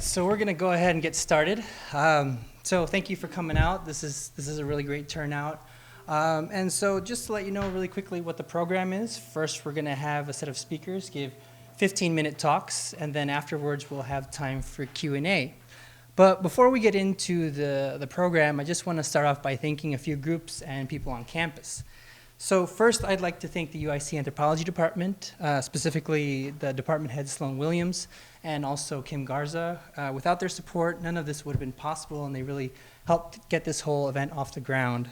So we're going to go ahead and get started. So thank you for coming out. This is a really great turnout. And so just to let you know really quickly what the program is, first we're going to have a set of speakers give 15-minute talks, and then afterwards we'll have time for Q&A. But before we get into the program, I just want to start off by thanking a few groups and people on campus. So first, I'd like to thank the UIC Anthropology Department, specifically the department head Sloan Williams, and also Kim Garza. Without their support, none of this would have been possible, and they really helped get this whole event off the ground.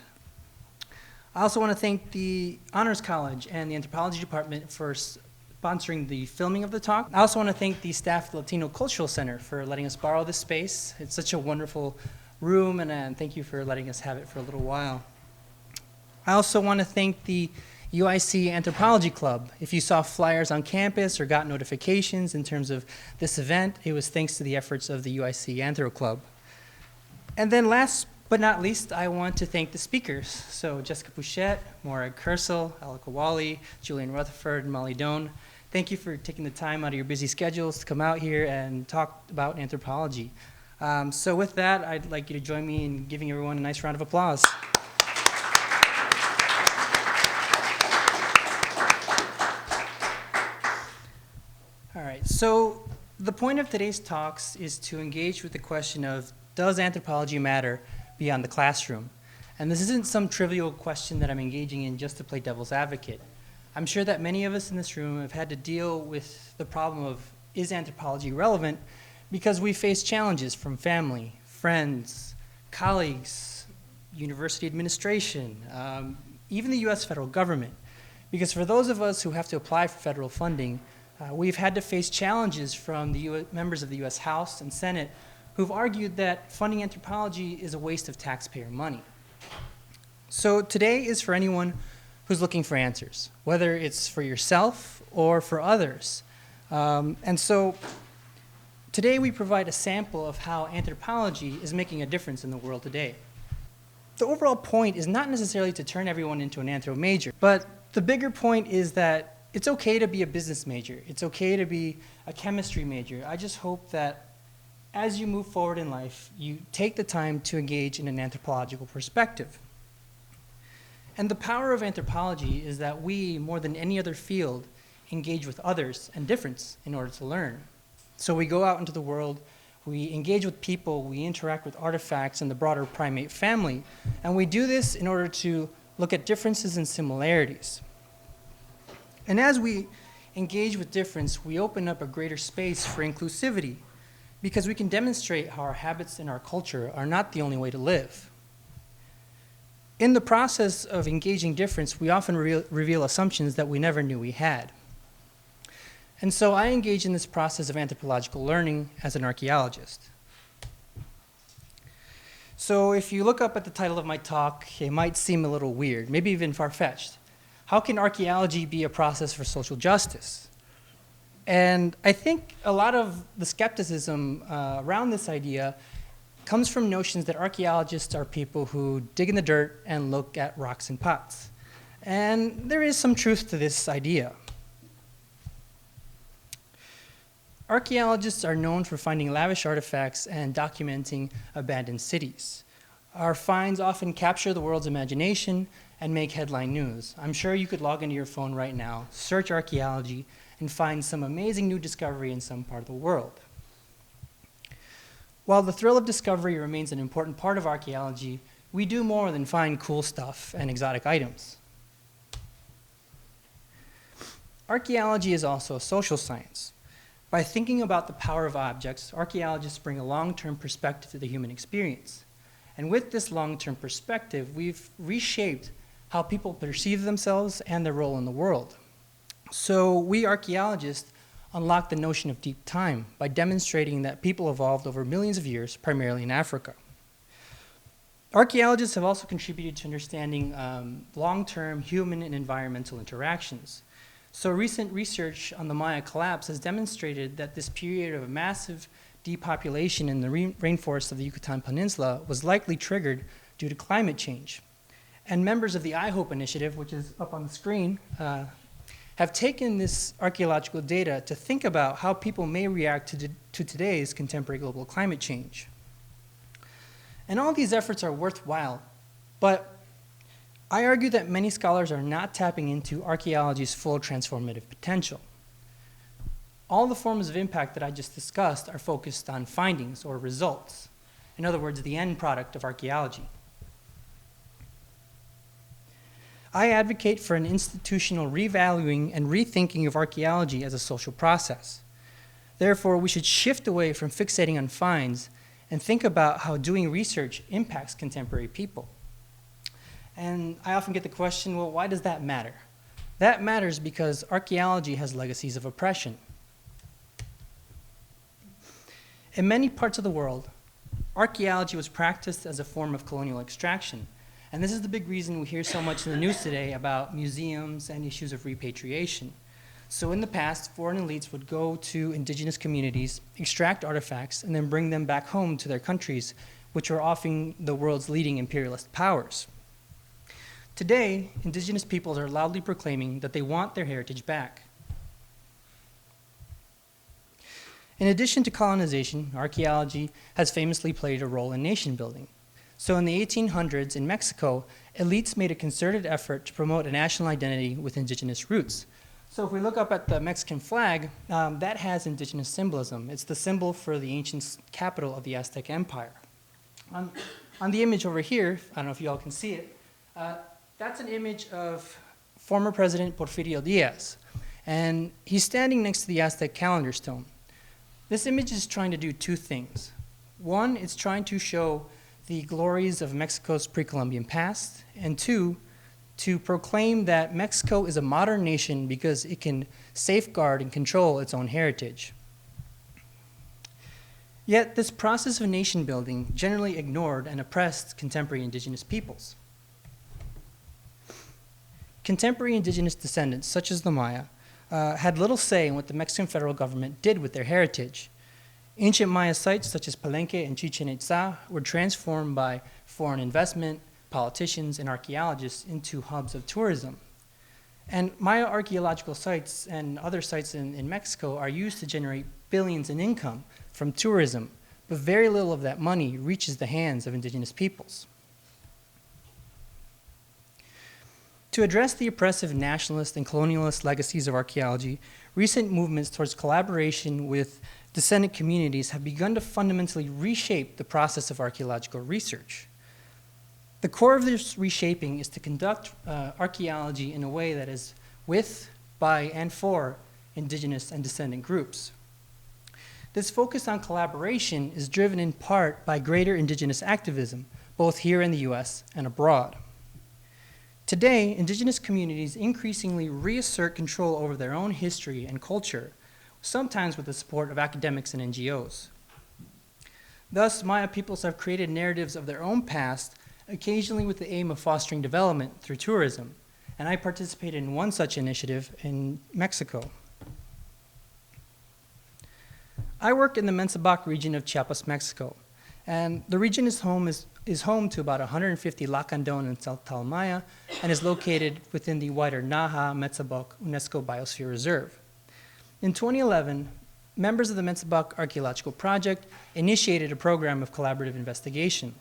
I also want to thank the Honors College and the Anthropology Department for sponsoring the filming of the talk. I also want to thank the staff of the Latino Cultural Center for letting us borrow this space. It's such a wonderful room, and thank you for letting us have it for a little while. I also want to thank the UIC Anthropology Club. If you saw flyers on campus or got notifications in terms of this event, it was thanks to the efforts of the UIC Anthro Club. And then last but not least, I want to thank the speakers. So Jessica Bouchette, Morag Kersel, Alika Wally, Julian Rutherford, and Molly Doan. Thank you for taking the time out of your busy schedules to come out here and talk about anthropology. So with that, I'd like you to join me in giving everyone a nice round of applause. All right, so the point of today's talks is to engage with the question of, does anthropology matter beyond the classroom? And this isn't some trivial question that I'm engaging in just to play devil's advocate. I'm sure that many of us in this room have had to deal with the problem of, is anthropology relevant? Because we face challenges from family, friends, colleagues, university administration, even the US federal government. Because for those of us who have to apply for federal funding, we've had to face challenges from the members of the US House and Senate who've argued that funding anthropology is a waste of taxpayer money. So today is for anyone who's looking for answers, whether it's for yourself or for others. And so today we provide a sample of how anthropology is making a difference in the world today. The overall point is not necessarily to turn everyone into an anthro major, but the bigger point is that it's okay to be a business major. It's okay to be a chemistry major. I just hope that as you move forward in life, you take the time to engage in an anthropological perspective. And the power of anthropology is that we, more than any other field, engage with others and difference in order to learn. So we go out into the world, we engage with people, we interact with artifacts and the broader primate family, and we do this in order to look at differences and similarities. And as we engage with difference, we open up a greater space for inclusivity, because we can demonstrate how our habits and our culture are not the only way to live. In the process of engaging difference, we often reveal assumptions that we never knew we had. And so I engage in this process of anthropological learning as an archaeologist. So if you look up at the title of my talk, it might seem a little weird, maybe even far-fetched. How can archaeology be a process for social justice? And I think a lot of the skepticism around this idea comes from notions that archaeologists are people who dig in the dirt and look at rocks and pots. And there is some truth to this idea. Archaeologists are known for finding lavish artifacts and documenting abandoned cities. Our finds often capture the world's imagination and make headline news. I'm sure you could log into your phone right now, search archaeology, and find some amazing new discovery in some part of the world. While the thrill of discovery remains an important part of archaeology, we do more than find cool stuff and exotic items. Archaeology is also a social science. By thinking about the power of objects, archaeologists bring a long-term perspective to the human experience. And with this long-term perspective, we've reshaped how people perceive themselves and their role in the world. So we archaeologists unlock the notion of deep time by demonstrating that people evolved over millions of years, primarily in Africa. Archaeologists have also contributed to understanding long-term human and environmental interactions. So recent research on the Maya collapse has demonstrated that this period of massive depopulation in the rainforests of the Yucatan Peninsula was likely triggered due to climate change. And members of the I Hope initiative, which is up on the screen, have taken this archaeological data to think about how people may react to today's contemporary global climate change. And all these efforts are worthwhile, but I argue that many scholars are not tapping into archaeology's full transformative potential. All the forms of impact that I just discussed are focused on findings or results. In other words, the end product of archaeology. I advocate for an institutional revaluing and rethinking of archaeology as a social process. Therefore, we should shift away from fixating on finds and think about how doing research impacts contemporary people. And I often get the question, well, why does that matter? That matters because archaeology has legacies of oppression. In many parts of the world, archaeology was practiced as a form of colonial extraction. And this is the big reason we hear so much in the news today about museums and issues of repatriation. So in the past, foreign elites would go to indigenous communities, extract artifacts, and then bring them back home to their countries, which were often the world's leading imperialist powers. Today, indigenous peoples are loudly proclaiming that they want their heritage back. In addition to colonization, archaeology has famously played a role in nation building. So in the 1800s in Mexico, elites made a concerted effort to promote a national identity with indigenous roots. So if we look up at the Mexican flag, that has indigenous symbolism. It's the symbol for the ancient capital of the Aztec Empire. On the image over here, I don't know if you all can see it, that's an image of former President Porfirio Diaz. And he's standing next to the Aztec calendar stone. This image is trying to do two things. One, it's trying to show the glories of Mexico's pre-Columbian past, and two, to proclaim that Mexico is a modern nation because it can safeguard and control its own heritage. Yet this process of nation building generally ignored and oppressed contemporary indigenous peoples. Contemporary indigenous descendants, such as the Maya, had little say in what the Mexican federal government did with their heritage. Ancient Maya sites such as Palenque and Chichen Itza were transformed by foreign investment, politicians, and archaeologists into hubs of tourism. And Maya archaeological sites and other sites in Mexico are used to generate billions in income from tourism, but very little of that money reaches the hands of indigenous peoples. To address the oppressive nationalist and colonialist legacies of archaeology, recent movements towards collaboration with descendant communities have begun to fundamentally reshape the process of archaeological research. The core of this reshaping is to conduct archaeology in a way that is with, by, and for indigenous and descendant groups. This focus on collaboration is driven in part by greater indigenous activism, both here in the US and abroad. Today, indigenous communities increasingly reassert control over their own history and culture, sometimes with the support of academics and NGOs. Thus, Maya peoples have created narratives of their own past, occasionally with the aim of fostering development through tourism, and I participated in one such initiative in Mexico. I work in the Mensabac region of Chiapas, Mexico, and the region is home to about 150 Lacandon and Saltalmaya and is located within the wider Naha-Mensabac UNESCO Biosphere Reserve. In 2011, members of the Mensabac Archaeological Project initiated a program of collaborative investigation.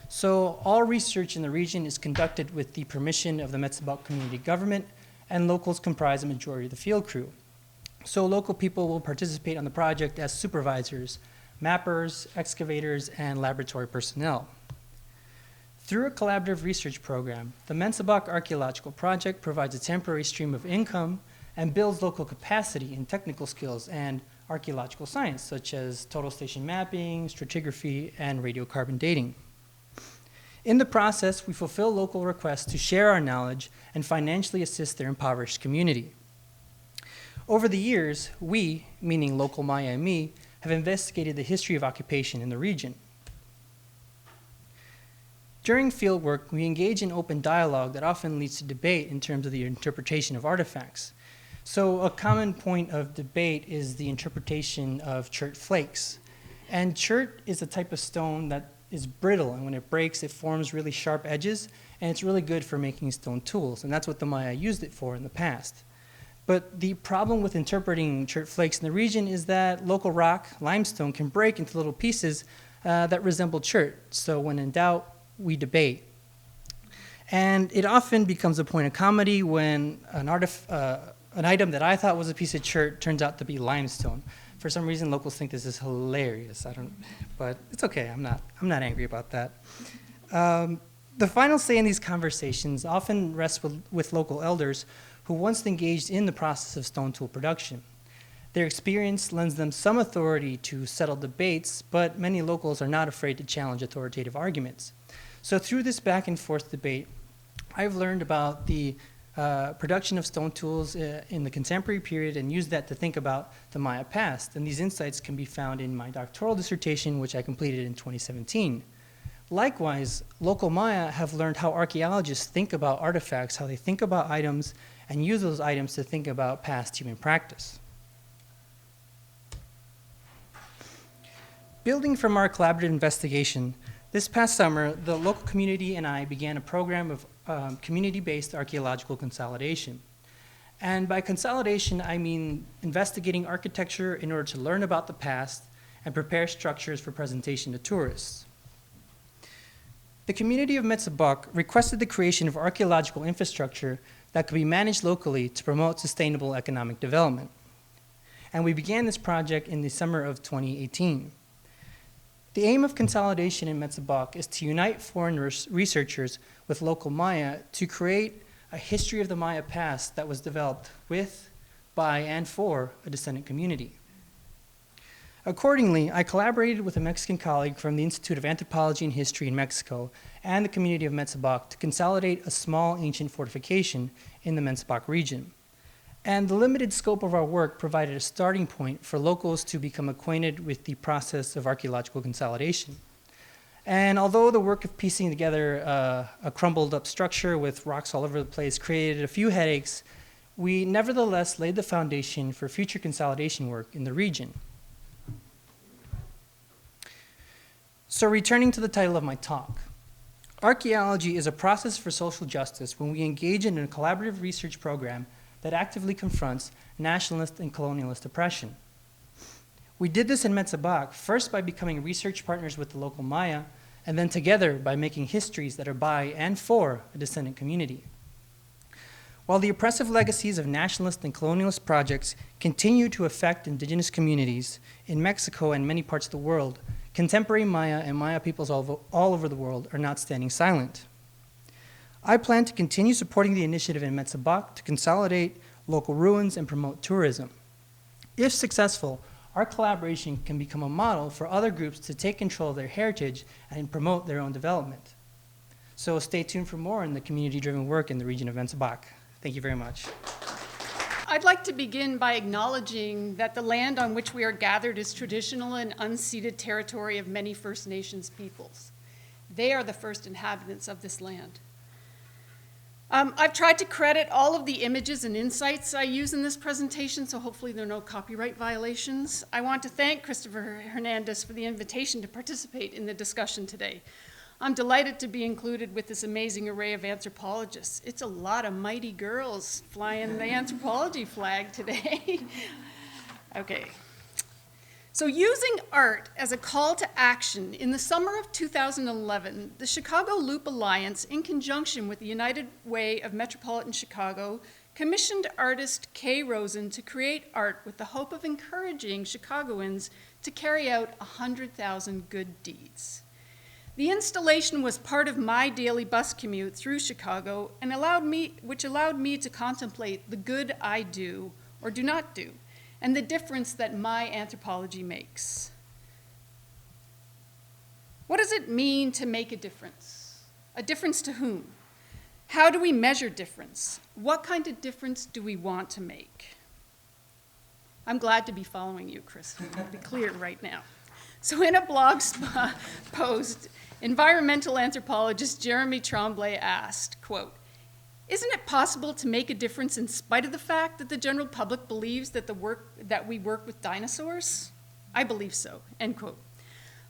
So all research in the region is conducted with the permission of the Mensabac community government, and locals comprise a majority of the field crew. So local people will participate on the project as supervisors, mappers, excavators, and laboratory personnel. Through a collaborative research program, the Mensabac Archaeological Project provides a temporary stream of income and builds local capacity in technical skills and archaeological science, such as total station mapping, stratigraphy, and radiocarbon dating. In the process, we fulfill local requests to share our knowledge and financially assist their impoverished community. Over the years, we, meaning local Maya and me, have investigated the history of occupation in the region. During fieldwork, we engage in open dialogue that often leads to debate in terms of the interpretation of artifacts. So a common point of debate is the interpretation of chert flakes. And chert is a type of stone that is brittle, and when it breaks, it forms really sharp edges, and it's really good for making stone tools, and that's what the Maya used it for in the past. But the problem with interpreting chert flakes in the region is that local rock, limestone, can break into little pieces that resemble chert. So when in doubt, we debate. And it often becomes a point of comedy when an item that I thought was a piece of chert turns out to be limestone. For some reason, locals think this is hilarious. But it's okay. I'm not angry about that. The final say in these conversations often rests with local elders who once engaged in the process of stone tool production. Their experience lends them some authority to settle debates, but many locals are not afraid to challenge authoritative arguments. So through this back and forth debate, I've learned about the production of stone tools in the contemporary period and used that to think about the Maya past. And these insights can be found in my doctoral dissertation, which I completed in 2017. Likewise, local Maya have learned how archaeologists think about artifacts, how they think about items, and use those items to think about past human practice. Building from our collaborative investigation, this past summer, the local community and I began a program of community-based archaeological consolidation. And by consolidation, I mean investigating architecture in order to learn about the past and prepare structures for presentation to tourists. The community of Metsabuk requested the creation of archaeological infrastructure that could be managed locally to promote sustainable economic development. And we began this project in the summer of 2018. The aim of consolidation in Metsabuk is to unite foreign researchers with local Maya to create a history of the Maya past that was developed with, by, and for a descendant community. Accordingly, I collaborated with a Mexican colleague from the Institute of Anthropology and History in Mexico and the community of Metsabuk to consolidate a small ancient fortification in the Metsabuk region. And the limited scope of our work provided a starting point for locals to become acquainted with the process of archaeological consolidation. And although the work of piecing together a crumbled up structure with rocks all over the place created a few headaches, we nevertheless laid the foundation for future consolidation work in the region. So returning to the title of my talk, archaeology is a process for social justice when we engage in a collaborative research program that actively confronts nationalist and colonialist oppression. We did this in Metsabuk, first by becoming research partners with the local Maya, and then together by making histories that are by and for a descendant community. While the oppressive legacies of nationalist and colonialist projects continue to affect indigenous communities in Mexico and many parts of the world, contemporary Maya and Maya peoples all over the world are not standing silent. I plan to continue supporting the initiative in Metsabuk to consolidate local ruins and promote tourism. If successful, our collaboration can become a model for other groups to take control of their heritage and promote their own development. So stay tuned for more in the community-driven work in the region of Metsabuk. Thank you very much. I'd like to begin by acknowledging that the land on which we are gathered is traditional and unceded territory of many First Nations peoples. They are the first inhabitants of this land. I've tried to credit all of the images and insights I use in this presentation, so hopefully there are no copyright violations. I want to thank Christopher Hernandez for the invitation to participate in the discussion today. I'm delighted to be included with this amazing array of anthropologists. It's a lot of mighty girls flying the anthropology flag today. Okay. So using art as a call to action, in the summer of 2011, the Chicago Loop Alliance, in conjunction with the United Way of Metropolitan Chicago, commissioned artist Kay Rosen to create art with the hope of encouraging Chicagoans to carry out 100,000 good deeds. The installation was part of my daily bus commute through Chicago and which allowed me to contemplate the good I do or do not do, and the difference that my anthropology makes. What does it mean to make a difference? A difference to whom? How do we measure difference? What kind of difference do we want to make? I'm glad to be following you, Chris. I'll be clear right now. So in a blog post, environmental anthropologist Jeremy Tremblay asked, quote, "Isn't it possible to make a difference in spite of the fact that the general public believes that we work with dinosaurs? I believe so," end quote.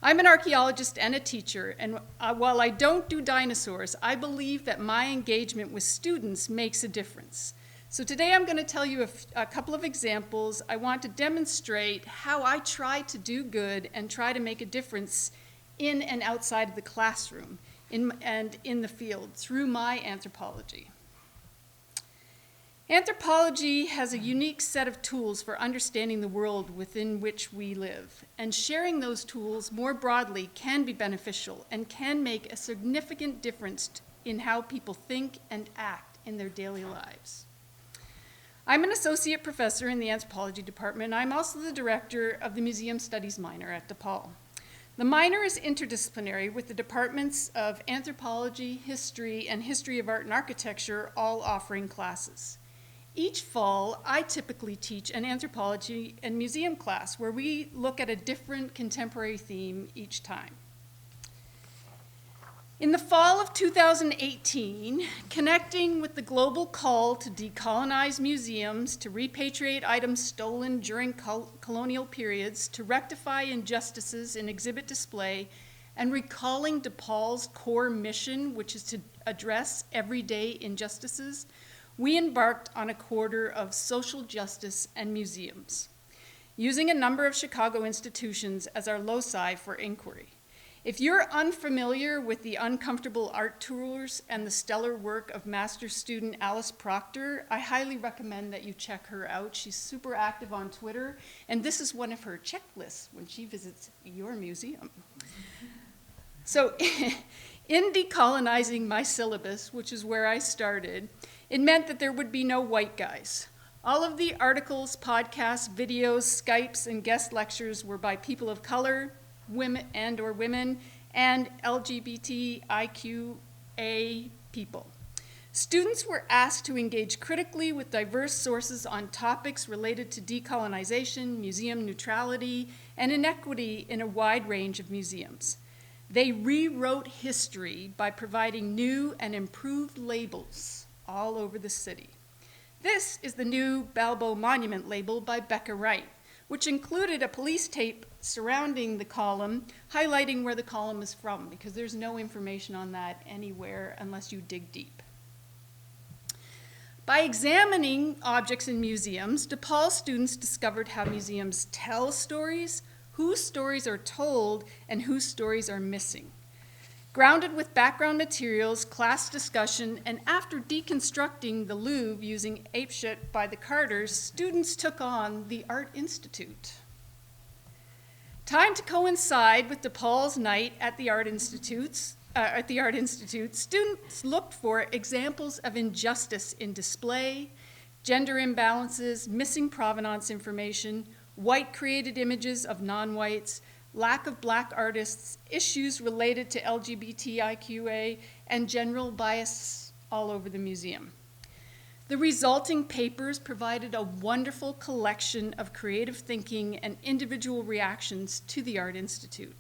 I'm an archaeologist and a teacher, and while I don't do dinosaurs, I believe that my engagement with students makes a difference. So today I'm going to tell you a couple of examples. I want to demonstrate how I try to do good and try to make a difference in and outside of the classroom and in the field through my anthropology. Anthropology has a unique set of tools for understanding the world within which we live, and sharing those tools more broadly can be beneficial and can make a significant difference in how people think and act in their daily lives. I'm an associate professor in the anthropology department. I'm also the director of the Museum Studies minor at DePaul. The minor is interdisciplinary with the departments of anthropology, history, and history of art and architecture all offering classes. Each fall, I typically teach an anthropology and museum class where we look at a different contemporary theme each time. In the fall of 2018, connecting with the global call to decolonize museums, to repatriate items stolen during colonial periods, to rectify injustices in exhibit display, and recalling DePaul's core mission, which is to address everyday injustices, we embarked on a quarter of social justice and museums, using a number of Chicago institutions as our loci for inquiry. If you're unfamiliar with the uncomfortable art tours and the stellar work of master student Alice Proctor, I highly recommend that you check her out. She's super active on Twitter, and this is one of her checklists when she visits your museum. So in decolonizing my syllabus, which is where I started, it meant that there would be no white guys. All of the articles, podcasts, videos, Skypes, and guest lectures were by people of color, women and LGBTIQA people. Students were asked to engage critically with diverse sources on topics related to decolonization, museum neutrality, and inequity in a wide range of museums. They rewrote history by providing new and improved labels all over the city. This is the new Balbo Monument label by Becca Wright, which included a police tape surrounding the column, highlighting where the column is from, because there's no information on that anywhere unless you dig deep. By examining objects in museums, DePaul students discovered how museums tell stories, whose stories are told, and whose stories are missing. Grounded with background materials, class discussion, and after deconstructing the Louvre using apeshit by the Carters, students took on the Art Institute. Timed to coincide with DePaul's night at the Art Institute, students looked for examples of injustice in display, gender imbalances, missing provenance information, white-created images of non-whites, lack of black artists, issues related to LGBTIQA, and general bias all over the museum. The resulting papers provided a wonderful collection of creative thinking and individual reactions to the Art Institute.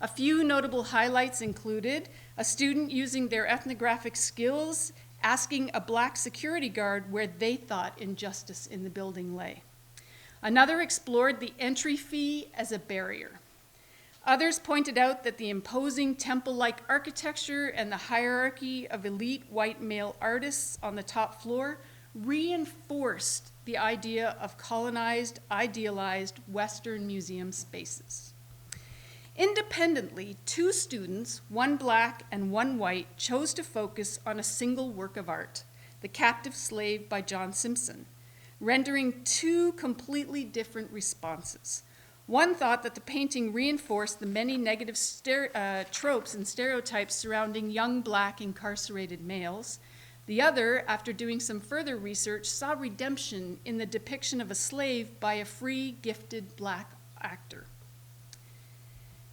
A few notable highlights included a student using their ethnographic skills, asking a black security guard where they thought injustice in the building lay. Another explored the entry fee as a barrier. Others pointed out that the imposing temple-like architecture and the hierarchy of elite white male artists on the top floor reinforced the idea of colonized, idealized Western museum spaces. Independently, two students, one black and one white, chose to focus on a single work of art, The Captive Slave by John Simpson, rendering two completely different responses. One thought that the painting reinforced the many negative tropes and stereotypes surrounding young black incarcerated males. The other, after doing some further research, saw redemption in the depiction of a slave by a free, gifted black actor.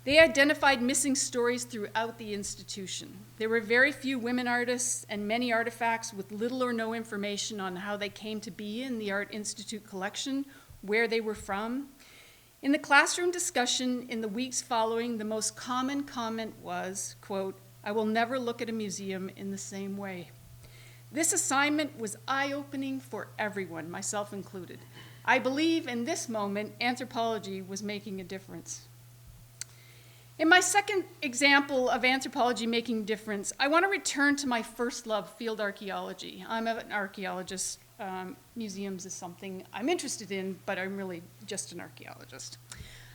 They identified missing stories throughout the institution. There were very few women artists and many artifacts with little or no information on how they came to be in the Art Institute collection, where they were from. In the classroom discussion in the weeks following, the most common comment was, quote, "I will never look at a museum in the same way." This assignment was eye-opening for everyone, myself included. I believe in this moment, anthropology was making a difference. In my second example of anthropology making a difference, I want to return to my first love, field archaeology. I'm an archaeologist museums is something I'm interested in, but I'm really just an archaeologist.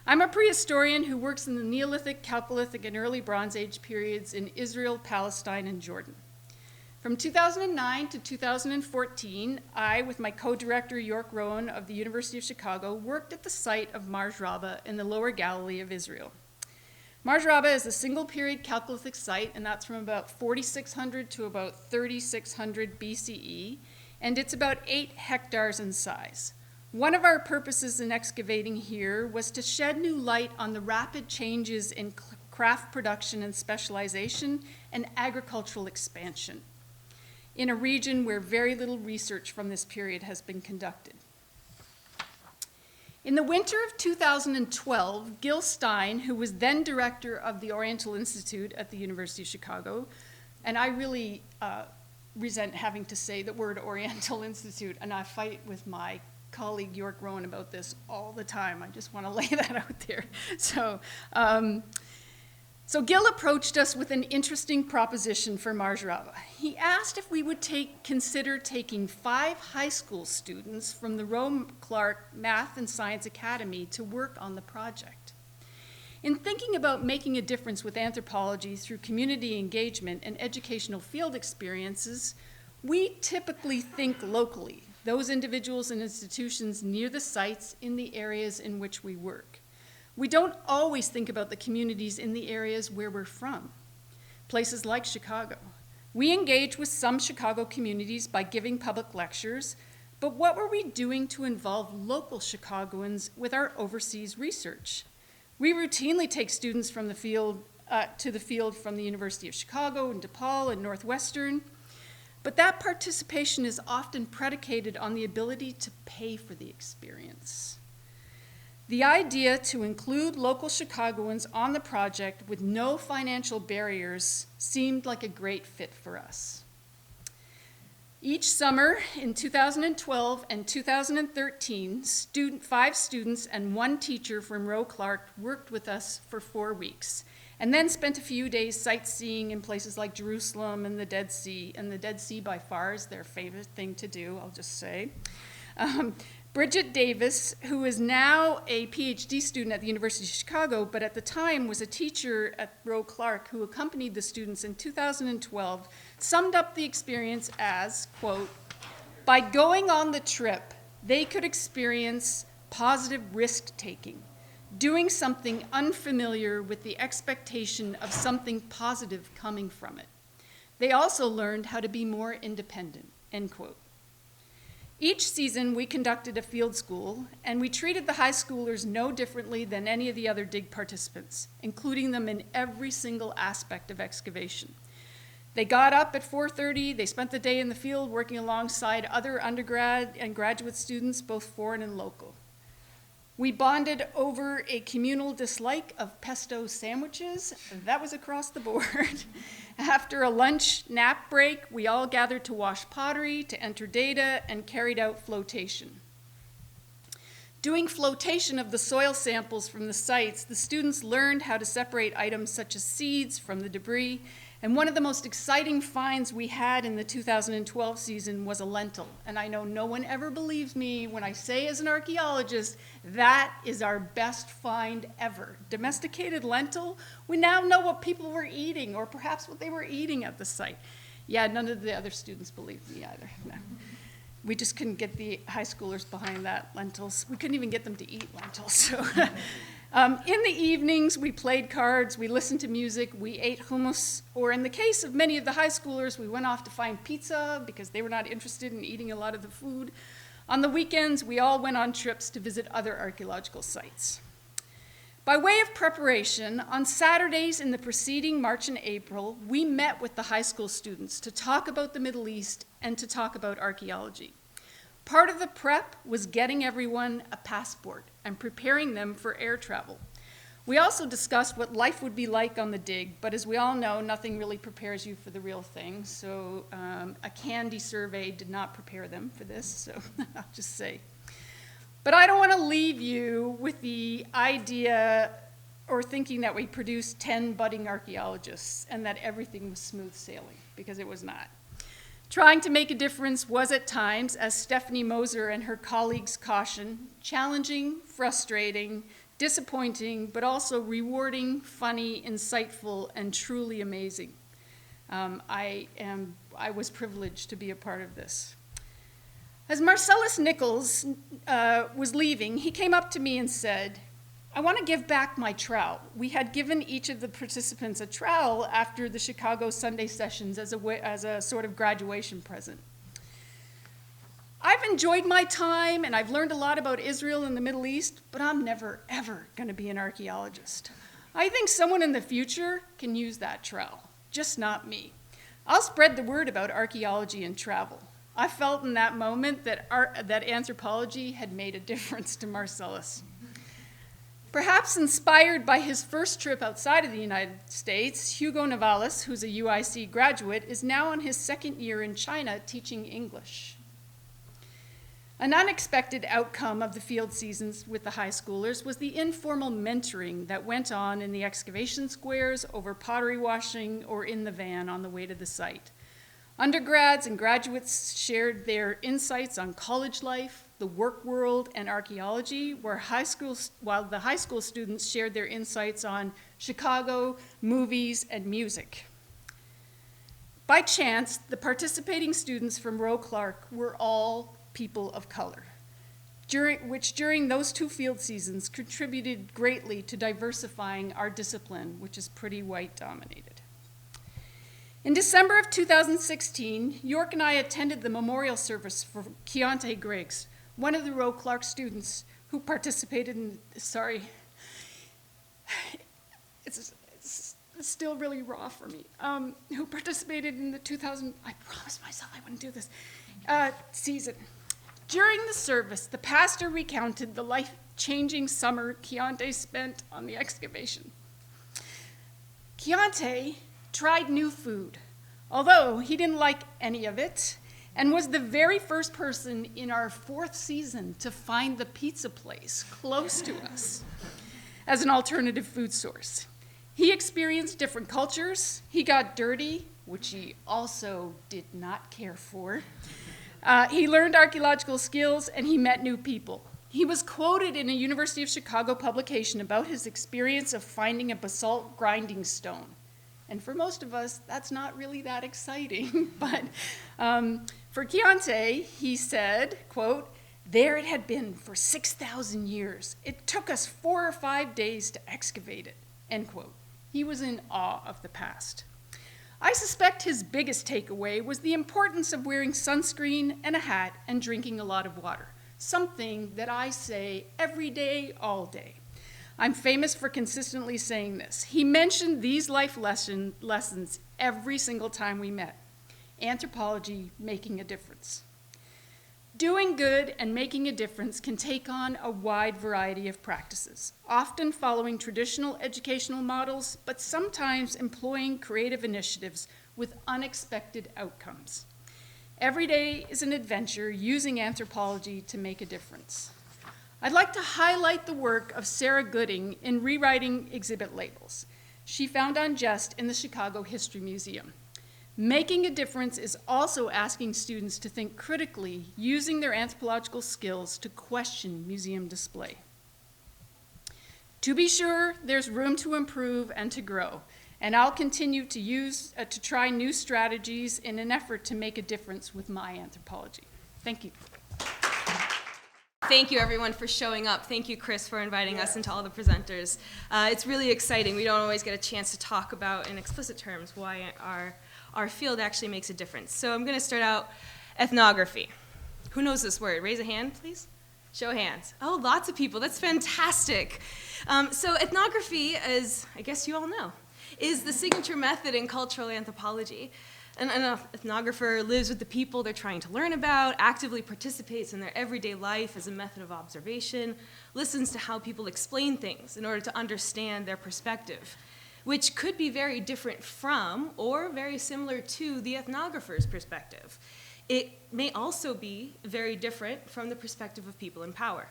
I'm a prehistorian who works in the Neolithic, Chalcolithic, and early Bronze Age periods in Israel, Palestine, and Jordan. From 2009 to 2014, I, with my co-director York Rowan of the University of Chicago, worked at the site of Marj Rabbah in the Lower Galilee of Israel. Marj Rabbah is a single-period Chalcolithic site, and that's from about 4600 to about 3600 BCE, and it's about 8 hectares in size. One of our purposes in excavating here was to shed new light on the rapid changes in craft production and specialization and agricultural expansion in a region where very little research from this period has been conducted. In the winter of 2012, Gil Stein, who was then director of the Oriental Institute at the University of Chicago, and I really resent having to say the word Oriental Institute, and I fight with my colleague York Rowan about this all the time. I just want to lay that out there. So Gil approached us with an interesting proposition for Marj Rabbah. He asked if we would consider taking 5 high school students from the Roe Clark Math and Science Academy to work on the project. In thinking about making a difference with anthropology through community engagement and educational field experiences, we typically think locally, those individuals and institutions near the sites in the areas in which we work. We don't always think about the communities in the areas where we're from, places like Chicago. We engage with some Chicago communities by giving public lectures, but what were we doing to involve local Chicagoans with our overseas research? We routinely take students from the field to the field from the University of Chicago and DePaul and Northwestern, but that participation is often predicated on the ability to pay for the experience. The idea to include local Chicagoans on the project with no financial barriers seemed like a great fit for us. Each summer in 2012 and 2013, 5 students and 1 teacher from Roe Clark worked with us for 4 weeks, and then spent a few days sightseeing in places like Jerusalem and the Dead Sea. And the Dead Sea by far is their favorite thing to do, I'll just say. Bridget Davis, who is now a PhD student at the University of Chicago, but at the time was a teacher at Roe Clark who accompanied the students in 2012, summed up the experience as, quote, by going on the trip, they could experience positive risk-taking, doing something unfamiliar with the expectation of something positive coming from it. They also learned how to be more independent, end quote. Each season, we conducted a field school, and we treated the high schoolers no differently than any of the other DIG participants, including them in every single aspect of excavation. They got up at 4:30, they spent the day in the field working alongside other undergrad and graduate students, both foreign and local. We bonded over a communal dislike of pesto sandwiches. That was across the board. After a lunch nap break, we all gathered to wash pottery, to enter data, and carried out flotation. Doing flotation of the soil samples from the sites, the students learned how to separate items such as seeds from the debris, and one of the most exciting finds we had in the 2012 season was a lentil. And I know no one ever believes me when I say as an archaeologist, that is our best find ever. Domesticated lentil, we now know what people were eating, or perhaps what they were eating at the site. Yeah, none of the other students believed me either, no. We just couldn't get the high schoolers behind that, lentils. We couldn't even get them to eat lentils, so. In the evenings, we played cards, we listened to music, we ate hummus, or in the case of many of the high schoolers, we went off to find pizza because they were not interested in eating a lot of the food. On the weekends, we all went on trips to visit other archaeological sites. By way of preparation, on Saturdays in the preceding March and April, we met with the high school students to talk about the Middle East and to talk about archaeology. Part of the prep was getting everyone a passport and preparing them for air travel. We also discussed what life would be like on the dig, but as we all know, nothing really prepares you for the real thing, so a candy survey did not prepare them for this, so I'll just say. But I don't want to leave you with the idea or thinking that we produced 10 budding archaeologists and that everything was smooth sailing, because it was not. Trying to make a difference was at times, as Stephanie Moser and her colleagues caution, challenging, frustrating, disappointing, but also rewarding, funny, insightful, and truly amazing. I was privileged to be a part of this. As Marcellus Nichols was leaving, he came up to me and said, "I want to give back my trowel." We had given each of the participants a trowel after the Chicago Sunday sessions as a sort of graduation present. I've enjoyed my time and I've learned a lot about Israel and the Middle East, but I'm never, ever going to be an archaeologist. I think someone in the future can use that trowel, just not me. I'll spread the word about archaeology and travel. I felt in that moment that anthropology had made a difference to Marcellus. Perhaps inspired by his first trip outside of the United States, Hugo Navales, who's a UIC graduate, is now on his second year in China teaching English. An unexpected outcome of the field seasons with the high schoolers was the informal mentoring that went on in the excavation squares, over pottery washing, or in the van on the way to the site. Undergrads and graduates shared their insights on college life, the work world, and archaeology, while the high school students shared their insights on Chicago, movies, and music. By chance, the participating students from Roe Clark were all people of color, which during those two field seasons contributed greatly to diversifying our discipline, which is pretty white-dominated. In December of 2016, York and I attended the memorial service for Keontae Griggs, one of the Roe Clark students who participated in, it's still really raw for me, who participated in the 2000, I promised myself I wouldn't do this, season. During the service, the pastor recounted the life-changing summer Keontae spent on the excavation. Keontae tried new food, although he didn't like any of it, and was the very first person in our fourth season to find the pizza place close to us as an alternative food source. He experienced different cultures, he got dirty, which he also did not care for. He learned archaeological skills, and he met new people. He was quoted in a University of Chicago publication about his experience of finding a basalt grinding stone. And for most of us, that's not really that exciting. But for Keontae, he said, quote, "There it had been for 6,000 years. It took us 4 or 5 days to excavate it," end quote. He was in awe of the past. I suspect his biggest takeaway was the importance of wearing sunscreen and a hat and drinking a lot of water, something that I say every day, all day. I'm famous for consistently saying this. He mentioned these life lessons every single time we met. Anthropology making a difference. Doing good and making a difference can take on a wide variety of practices, often following traditional educational models, but sometimes employing creative initiatives with unexpected outcomes. Every day is an adventure using anthropology to make a difference. I'd like to highlight the work of Sarah Gooding in rewriting exhibit labels. She found on Jest in the Chicago History Museum. Making a difference is also asking students to think critically, using their anthropological skills to question museum display. To be sure, there's room to improve and to grow, and I'll continue to try new strategies in an effort to make a difference with my anthropology. Thank you. Thank you, everyone, for showing up. Thank you, Chris, for inviting us and to all the presenters. It's really exciting. We don't always get a chance to talk about in explicit terms why our field actually makes a difference. So I'm going to start out ethnography. Who knows this word? Raise a hand, please. Show of hands. Oh, lots of people. That's fantastic. So ethnography, as I guess you all know, is the signature method in cultural anthropology. An ethnographer lives with the people they're trying to learn about, actively participates in their everyday life as a method of observation, listens to how people explain things in order to understand their perspective, which could be very different from or very similar to the ethnographer's perspective. It may also be very different from the perspective of people in power.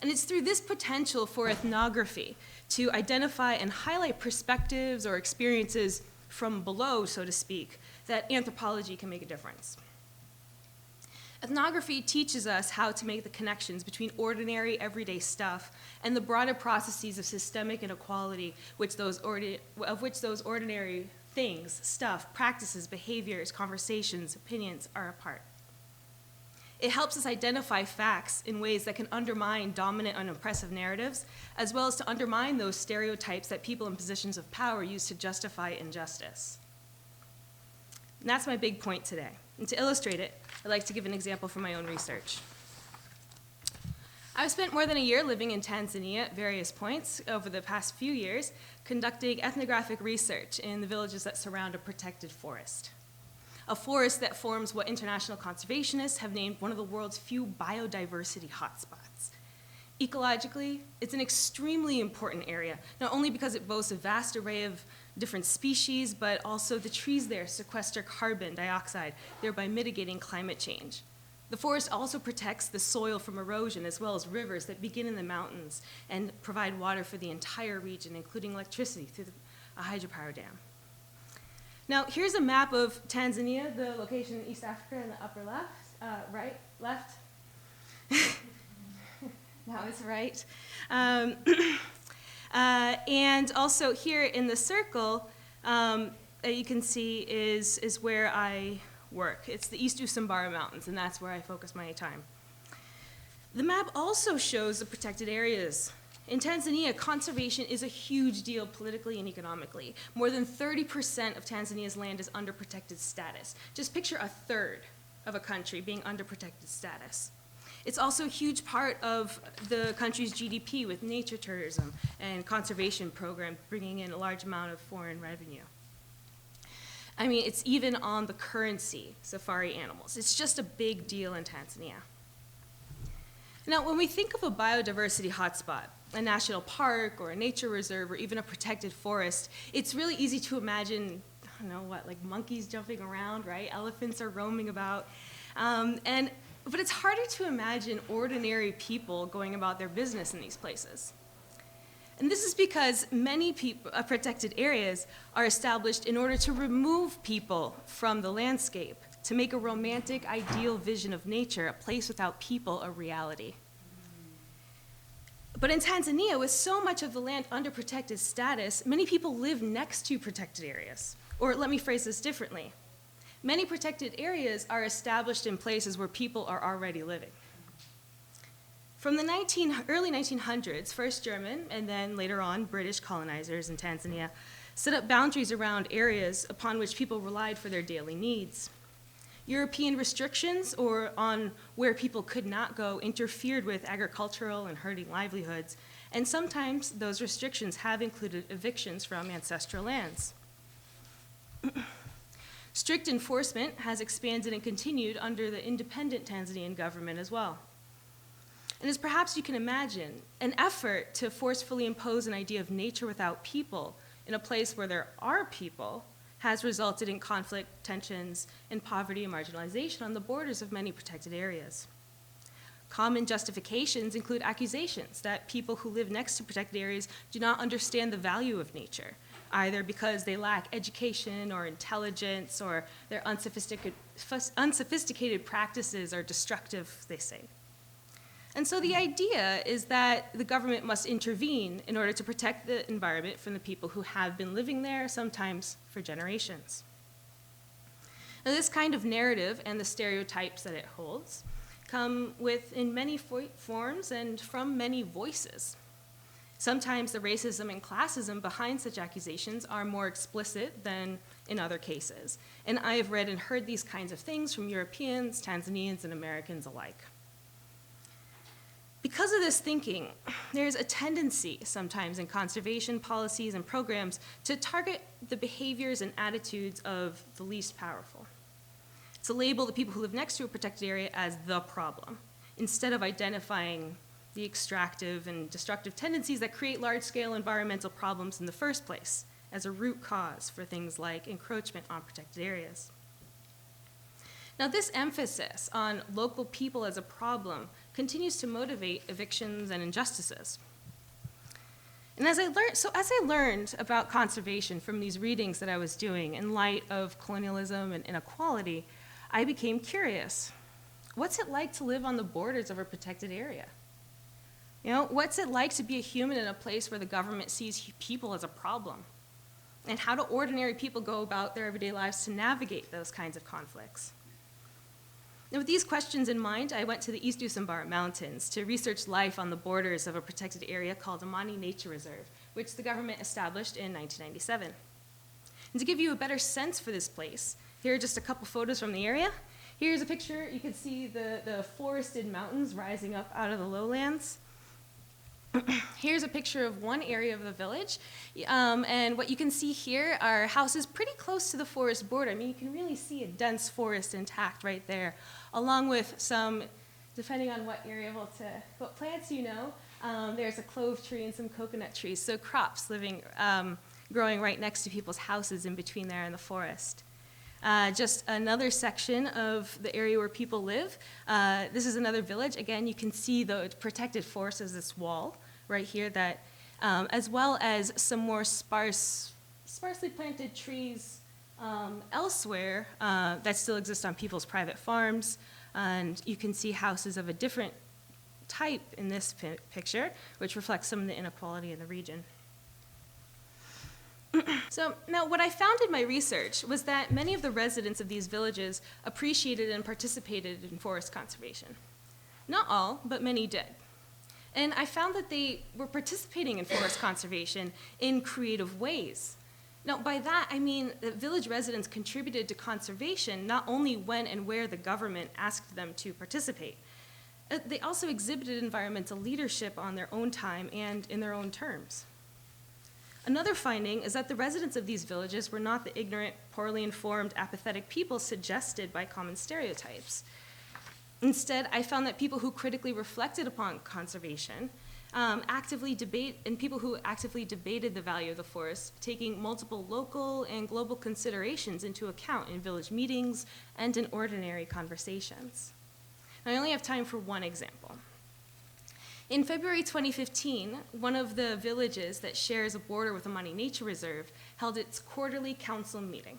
And it's through this potential for ethnography to identify and highlight perspectives or experiences from below, so to speak, that anthropology can make a difference. Ethnography teaches us how to make the connections between ordinary, everyday stuff and the broader processes of systemic inequality of which those ordinary things, stuff, practices, behaviors, conversations, opinions are a part. It helps us identify facts in ways that can undermine dominant and oppressive narratives, as well as to undermine those stereotypes that people in positions of power use to justify injustice. And that's my big point today. And to illustrate it, I'd like to give an example from my own research. I've spent more than a year living in Tanzania at various points over the past few years, conducting ethnographic research in the villages that surround a protected forest. A forest that forms what international conservationists have named one of the world's few biodiversity hotspots. Ecologically, it's an extremely important area, not only because it boasts a vast array of different species, but also the trees there sequester carbon dioxide, thereby mitigating climate change. The forest also protects the soil from erosion, as well as rivers that begin in the mountains and provide water for the entire region, including electricity through a hydropower dam. Now, here's a map of Tanzania, the location in East Africa in the upper left, left. Now it's right. And also here in the circle, you can see is where I work. It's the East Usambara Mountains, and that's where I focus my time. The map also shows the protected areas. In Tanzania, conservation is a huge deal politically and economically. More than 30% of Tanzania's land is under protected status. Just picture a third of a country being under protected status. It's also a huge part of the country's GDP, with nature tourism and conservation programs bringing in a large amount of foreign revenue. I mean, it's even on the currency, safari animals. It's just a big deal in Tanzania. Now, when we think of a biodiversity hotspot, a national park or a nature reserve or even a protected forest, it's really easy to imagine, I don't know what, like monkeys jumping around, right? Elephants are roaming about. But it's harder to imagine ordinary people going about their business in these places. And this is because many protected areas are established in order to remove people from the landscape, to make a romantic, ideal vision of nature, a place without people, a reality. But in Tanzania, with so much of the land under protected status, many people live next to protected areas. Or let me phrase this differently. Many protected areas are established in places where people are already living. From the early 1900s, first German and then later on British colonizers in Tanzania set up boundaries around areas upon which people relied for their daily needs. European restrictions on where people could not go interfered with agricultural and herding livelihoods, and sometimes those restrictions have included evictions from ancestral lands. Strict enforcement has expanded and continued under the independent Tanzanian government as well. And as perhaps you can imagine, an effort to forcefully impose an idea of nature without people in a place where there are people has resulted in conflict, tensions, and poverty and marginalization on the borders of many protected areas. Common justifications include accusations that people who live next to protected areas do not understand the value of nature, either because they lack education or intelligence, or their unsophisticated practices are destructive, they say. And so the idea is that the government must intervene in order to protect the environment from the people who have been living there, sometimes for generations. Now, this kind of narrative and the stereotypes that it holds come in many forms and from many voices. Sometimes the racism and classism behind such accusations are more explicit than in other cases. And I have read and heard these kinds of things from Europeans, Tanzanians, and Americans alike. Because of this thinking, there's a tendency sometimes in conservation policies and programs to target the behaviors and attitudes of the least powerful, to label the people who live next to a protected area as the problem, instead of identifying the extractive and destructive tendencies that create large-scale environmental problems in the first place as a root cause for things like encroachment on protected areas. Now, this emphasis on local people as a problem continues to motivate evictions and injustices. And as I learned about conservation from these readings that I was doing in light of colonialism and inequality, I became curious. What's it like to live on the borders of a protected area? You know, what's it like to be a human in a place where the government sees people as a problem? And how do ordinary people go about their everyday lives to navigate those kinds of conflicts? Now, with these questions in mind, I went to the East Usambara Mountains to research life on the borders of a protected area called Amani Nature Reserve, which the government established in 1997. And to give you a better sense for this place, here are just a couple photos from the area. Here's a picture. You can see the forested mountains rising up out of the lowlands. Here's a picture of one area of the village, and what you can see here are houses pretty close to the forest border. I mean, you can really see a dense forest intact right there, along with some, depending on what you're able to, what plants you know, there's a clove tree and some coconut trees, so crops growing right next to people's houses in between there and the forest. Just another section of the area where people live. This is another village. Again, you can see the protected forest as this wall right here, that, as well as some more sparsely planted trees elsewhere that still exist on people's private farms. And you can see houses of a different type in this picture, which reflects some of the inequality in the region. So now what I found in my research was that many of the residents of these villages appreciated and participated in forest conservation. Not all, but many did. And I found that they were participating in forest conservation in creative ways. Now, by that, I mean that village residents contributed to conservation not only when and where the government asked them to participate. They also exhibited environmental leadership on their own time and in their own terms. Another finding is that the residents of these villages were not the ignorant, poorly informed, apathetic people suggested by common stereotypes. Instead, I found that people who critically reflected upon conservation, people who actively debated the value of the forest, taking multiple local and global considerations into account in village meetings and in ordinary conversations. I only have time for one example. In February 2015, one of the villages that shares a border with Amani Nature Reserve held its quarterly council meeting.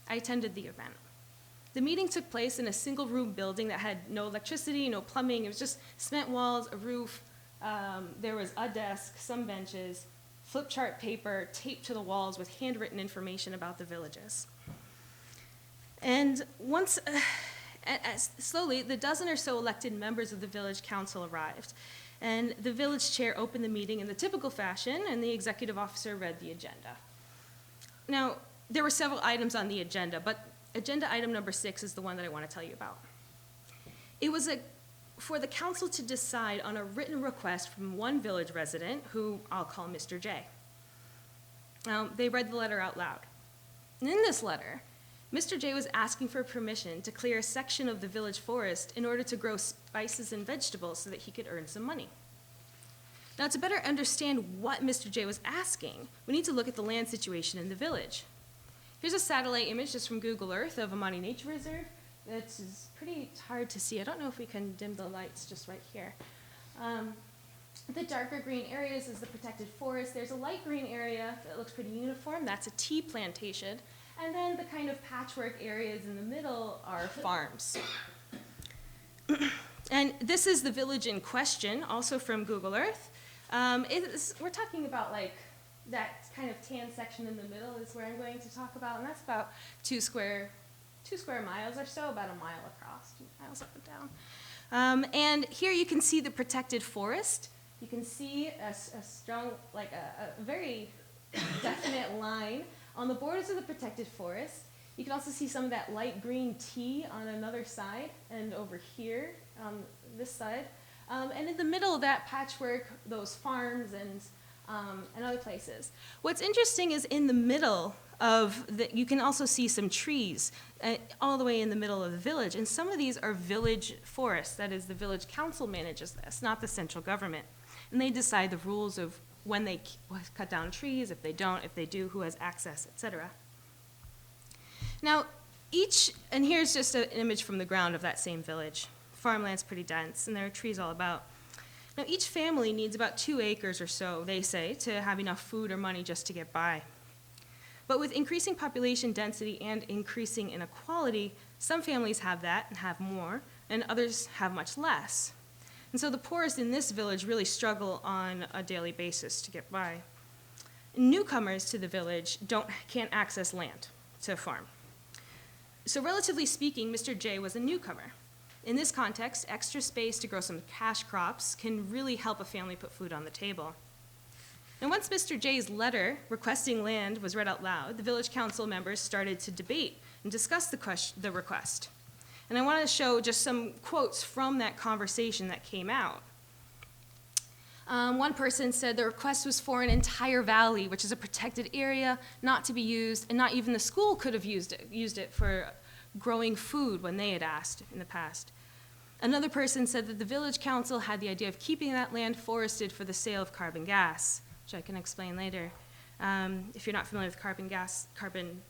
I attended the event. The meeting took place in a single-room building that had no electricity, no plumbing. It was just cement walls, a roof. There was a desk, some benches, flip chart paper taped to the walls with handwritten information about the villages. And slowly, the dozen or so elected members of the village council arrived. And the village chair opened the meeting in the typical fashion, and the executive officer read the agenda. Now, there were several items on the agenda, but agenda item number 6 is the one that I want to tell you about. It was for the council to decide on a written request from one village resident, who I'll call Mr. J. Now, they read the letter out loud. And in this letter, Mr. J was asking for permission to clear a section of the village forest in order to grow spices and vegetables so that he could earn some money. Now, to better understand what Mr. J was asking, we need to look at the land situation in the village. Here's a satellite image just from Google Earth of Amani Nature Reserve. It's pretty hard to see. I don't know if we can dim the lights just right here. The darker green areas is the protected forest. There's a light green area that looks pretty uniform. That's a tea plantation. And then the kind of patchwork areas in the middle are farms. And this is the village in question, also from Google Earth. We're talking about like that kind of tan section in the middle is where I'm going to talk about, and that's about 2 square miles or so, about a mile across, 2 miles up and down. And here you can see the protected forest. You can see a strong, like a very definite line on the borders of the protected forest. You can also see some of that light green tea on another side and over here on this side. And in the middle of that patchwork, those farms and other places. What's interesting is in the middle you can also see some trees all the way in the middle of the village. And some of these are village forests. That is, the village council manages this, not the central government. And they decide the rules of when they cut down trees, if they don't, if they do, who has access, etc. Now, and here's just an image from the ground of that same village. Farmland's pretty dense, and there are trees all about. Now, each family needs about 2 acres or so, they say, to have enough food or money just to get by. But with increasing population density and increasing inequality, some families have that and have more, and others have much less. And so the poorest in this village really struggle on a daily basis to get by. Newcomers to the village can't access land to farm. So relatively speaking, Mr. J was a newcomer. In this context, extra space to grow some cash crops can really help a family put food on the table. And once Mr. J's letter requesting land was read out loud, the village council members started to debate and discuss the request. And I wanted to show just some quotes from that conversation that came out. One person said the request was for an entire valley, which is a protected area, not to be used, and not even the school could have used it for growing food when they had asked in the past. Another person said that the village council had the idea of keeping that land forested for the sale of carbon gas, which I can explain later. If you're not familiar with carbon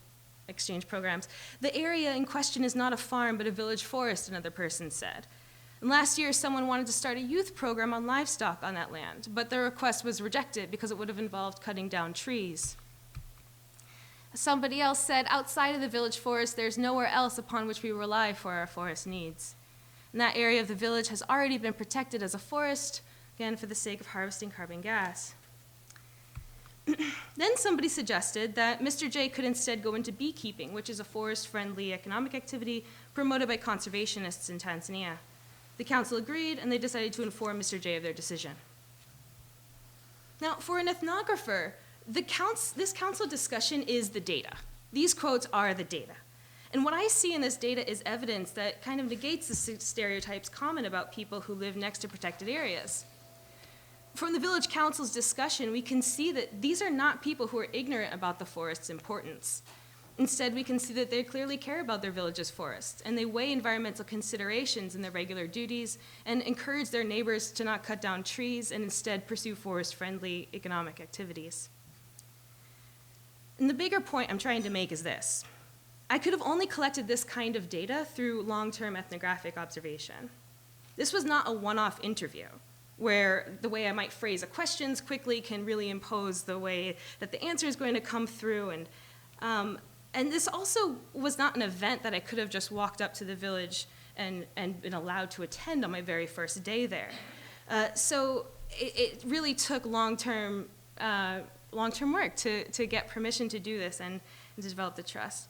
exchange programs. The area in question is not a farm, but a village forest, another person said. And last year, someone wanted to start a youth program on livestock on that land, but their request was rejected because it would have involved cutting down trees. Somebody else said, outside of the village forest, there's nowhere else upon which we rely for our forest needs. And that area of the village has already been protected as a forest, again, for the sake of harvesting carbon gas. Then somebody suggested that Mr. J could instead go into beekeeping, which is a forest-friendly economic activity promoted by conservationists in Tanzania. The council agreed, and they decided to inform Mr. J of their decision. Now, for an ethnographer, this council discussion is the data. These quotes are the data. And what I see in this data is evidence that kind of negates the stereotypes common about people who live next to protected areas. From the village council's discussion, we can see that these are not people who are ignorant about the forest's importance. Instead, we can see that they clearly care about their village's forests, and they weigh environmental considerations in their regular duties and encourage their neighbors to not cut down trees and instead pursue forest-friendly economic activities. And the bigger point I'm trying to make is this. I could have only collected this kind of data through long-term ethnographic observation. This was not a one-off interview, where the way I might phrase a questions quickly can really impose the way that the answer is going to come through. And this also was not an event that I could have just walked up to the village and been allowed to attend on my very first day there. So it really took long-term work to get permission to do this and to develop the trust.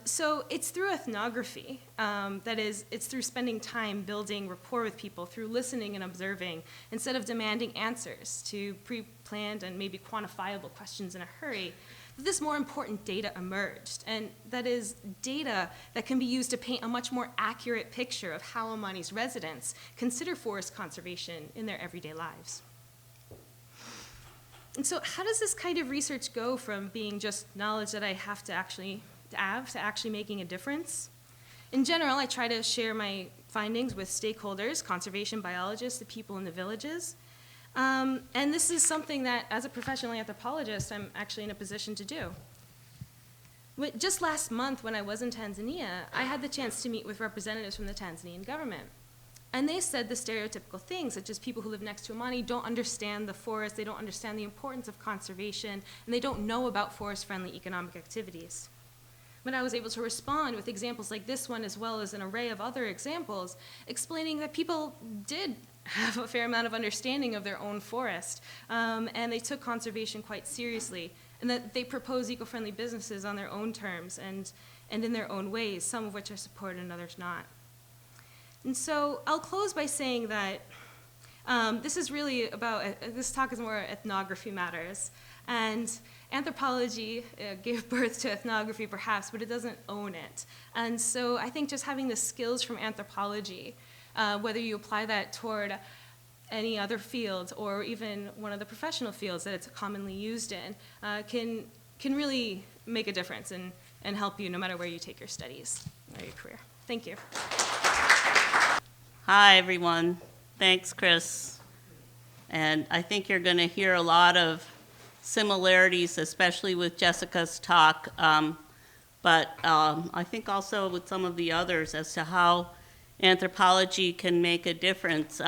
So it's through ethnography, that is, it's through spending time building rapport with people, through listening and observing, instead of demanding answers to pre-planned and maybe quantifiable questions in a hurry, that this more important data emerged. And that is data that can be used to paint a much more accurate picture of how Amani's residents consider forest conservation in their everyday lives. And so how does this kind of research go from being just knowledge that I have to actually making a difference? In general, I try to share my findings with stakeholders, conservation biologists, the people in the villages. And this is something that, as a professional anthropologist, I'm actually in a position to do. Just last month, when I was in Tanzania, I had the chance to meet with representatives from the Tanzanian government. And they said the stereotypical things, such as people who live next to Amani don't understand the forest, they don't understand the importance of conservation, and they don't know about forest-friendly economic activities. But I was able to respond with examples like this one, as well as an array of other examples, explaining that people did have a fair amount of understanding of their own forest, and they took conservation quite seriously, and that they propose eco-friendly businesses on their own terms and in their own ways, some of which are supported and others not. And so I'll close by saying that this is really about, this talk is more ethnography matters. And anthropology gave birth to ethnography perhaps, but it doesn't own it. And so I think just having the skills from anthropology, whether you apply that toward any other field or even one of the professional fields that it's commonly used in, can really make a difference and help you no matter where you take your studies or your career. Thank you. Hi, everyone. Thanks, Chris. And I think you're going to hear a lot of similarities, especially with Jessica's talk, but I think also with some of the others as to how anthropology can make a difference.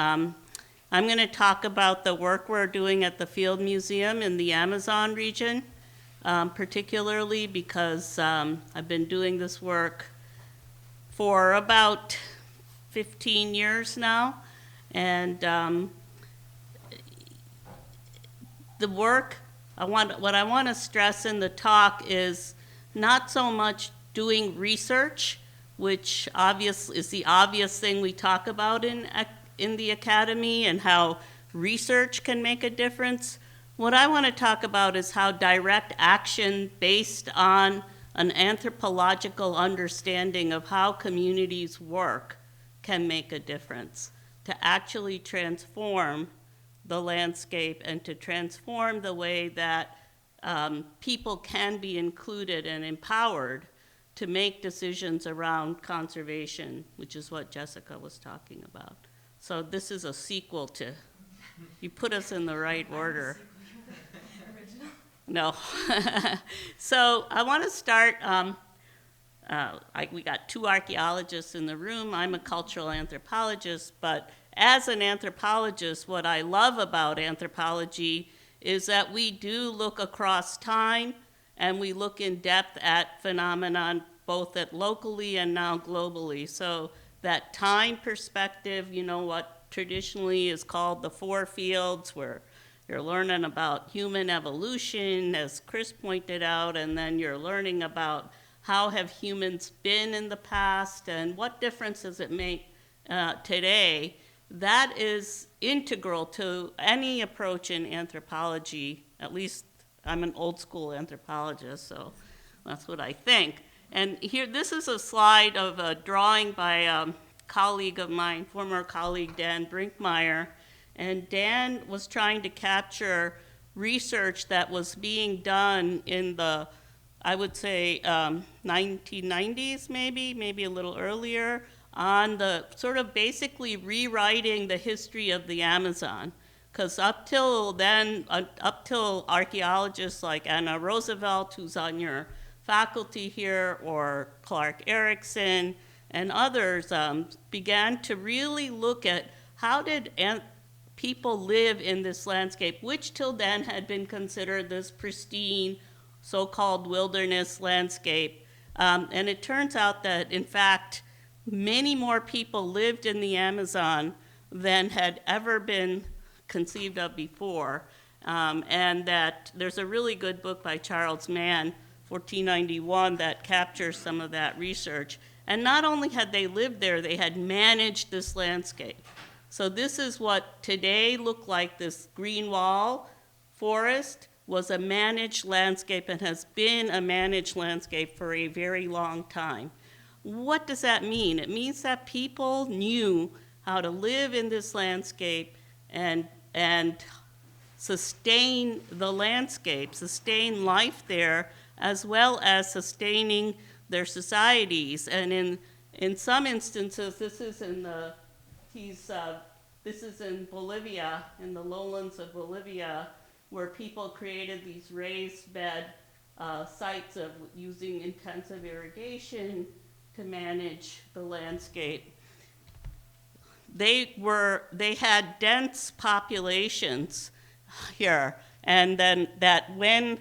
I'm going to talk about the work we're doing at the Field Museum in the Amazon region, particularly because I've been doing this work for about 15 years now. And the work, what I want to stress in the talk is not so much doing research, which is the obvious thing we talk about in the academy and how research can make a difference. What I want to talk about is how direct action based on an anthropological understanding of how communities work can make a difference to actually transform the landscape and to transform the way that people can be included and empowered to make decisions around conservation, which is what Jessica was talking about. So this is a sequel to, you put us in the right order. No. So I want to start, we got two archaeologists in the room. I'm a cultural anthropologist, but as an anthropologist, what I love about anthropology is that we do look across time and we look in depth at phenomenon both at locally and now globally. So that time perspective, you know, what traditionally is called the four fields, where you're learning about human evolution, as Chris pointed out, and then you're learning about how have humans been in the past and what difference does it make today. That is integral to any approach in anthropology. At least I'm an old school anthropologist, so that's what I think. And here, this is a slide of a drawing by a colleague of mine, former colleague Dan Brinkmeyer. And Dan was trying to capture research that was being done in the, I would say, 1990s maybe a little earlier, on the sort of basically rewriting the history of the Amazon. Because up till then, up till archaeologists like Anna Roosevelt, who's on your faculty here, or Clark Erickson and others, began to really look at how did people live in this landscape, which till then had been considered this pristine, so-called wilderness landscape. And it turns out that, in fact, many more people lived in the Amazon than had ever been conceived of before. And that there's a really good book by Charles Mann, 1491, that captures some of that research. And not only had they lived there, they had managed this landscape. So this is what today looked like. This green wall forest was a managed landscape and has been a managed landscape for a very long time. What does that mean? It means that people knew how to live in this landscape and sustain the landscape, sustain life there, as well as sustaining their societies. And in some instances, this is in Bolivia, in the lowlands of Bolivia, where people created these raised bed sites of using intensive irrigation to manage the landscape. They had dense populations here, and then that when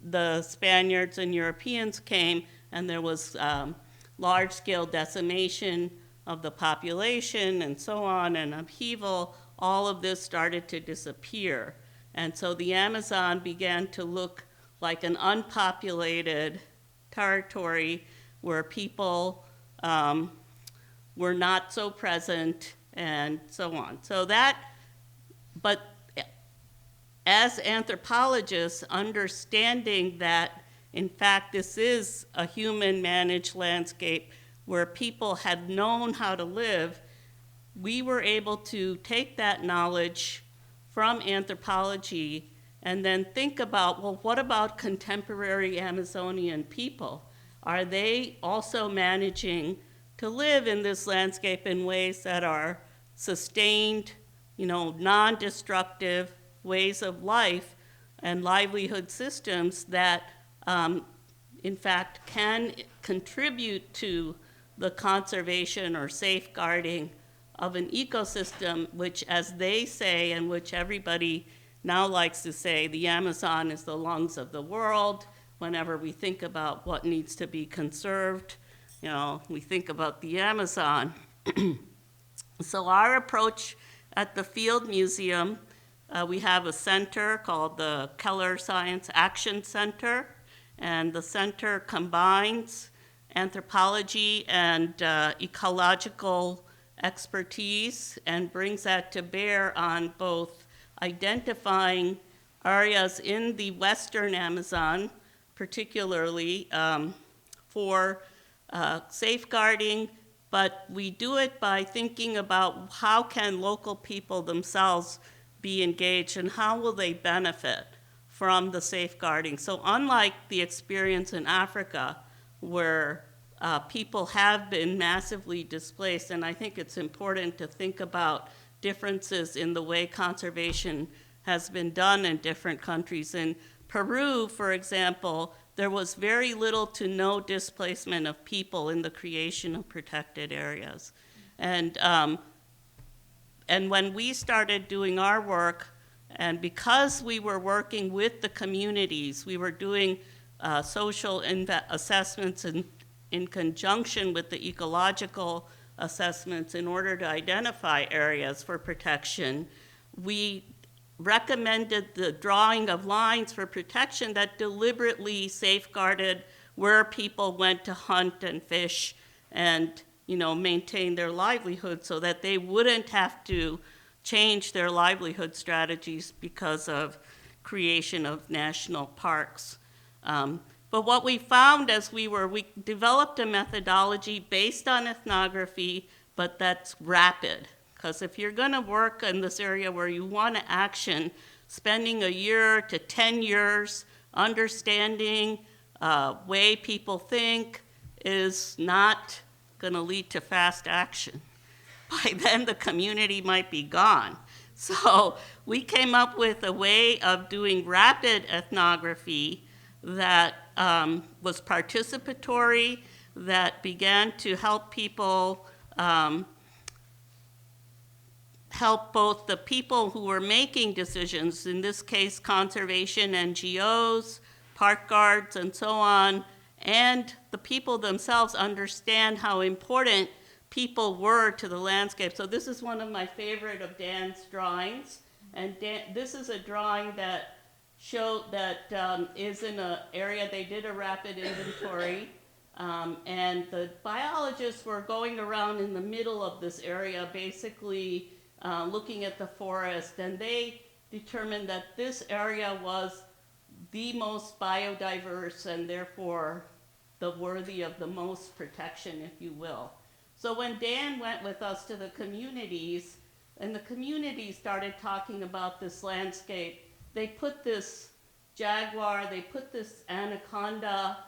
the Spaniards and Europeans came, and there was large-scale decimation of the population and so on, and upheaval, all of this started to disappear. And so the Amazon began to look like an unpopulated territory where people were not so present and so on. So that, but as anthropologists, understanding that, in fact, this is a human-managed landscape where people had known how to live, we were able to take that knowledge from anthropology and then think about, well, what about contemporary Amazonian people? Are they also managing to live in this landscape in ways that are sustained, non-destructive ways of life and livelihood systems that, in fact, can contribute to the conservation or safeguarding of an ecosystem, which, as they say, and which everybody now likes to say, the Amazon is the lungs of the world. Whenever we think about what needs to be conserved, you know, we think about the Amazon. So our approach at the Field Museum, we have a center called the Keller Science Action Center, and the center combines anthropology and ecological expertise and brings that to bear on both identifying areas in the Western Amazon, particularly for safeguarding, but we do it by thinking about how can local people themselves be engaged and how will they benefit from the safeguarding. So unlike the experience in Africa, where people have been massively displaced, and I think it's important to think about differences in the way conservation has been done in different countries. In Peru, for example, there was very little to no displacement of people in the creation of protected areas. And when we started doing our work, and because we were working with the communities, we were doing social assessments in conjunction with the ecological assessments in order to identify areas for protection, we recommended the drawing of lines for protection that deliberately safeguarded where people went to hunt and fish and, you know, maintain their livelihood so that they wouldn't have to change their livelihood strategies because of creation of national parks. But what we found as we developed a methodology based on ethnography, but that's rapid. Because if you're going to work in this area where you want to action, spending a year to 10 years understanding way people think is not going to lead to fast action. By then, the community might be gone. So we came up with a way of doing rapid ethnography that was participatory, that began to help people help both the people who were making decisions, in this case conservation NGOs, park guards, and so on, and the people themselves understand how important people were to the landscape. So this is one of my favorite of Dan's drawings, and this is a drawing that is in an area they did a rapid inventory, and the biologists were going around in the middle of this area, basically looking at the forest, and they determined that this area was the most biodiverse and therefore the worthy of the most protection, if you will. So when Dan went with us to the communities, and the communities started talking about this landscape, they put this jaguar, they put this anaconda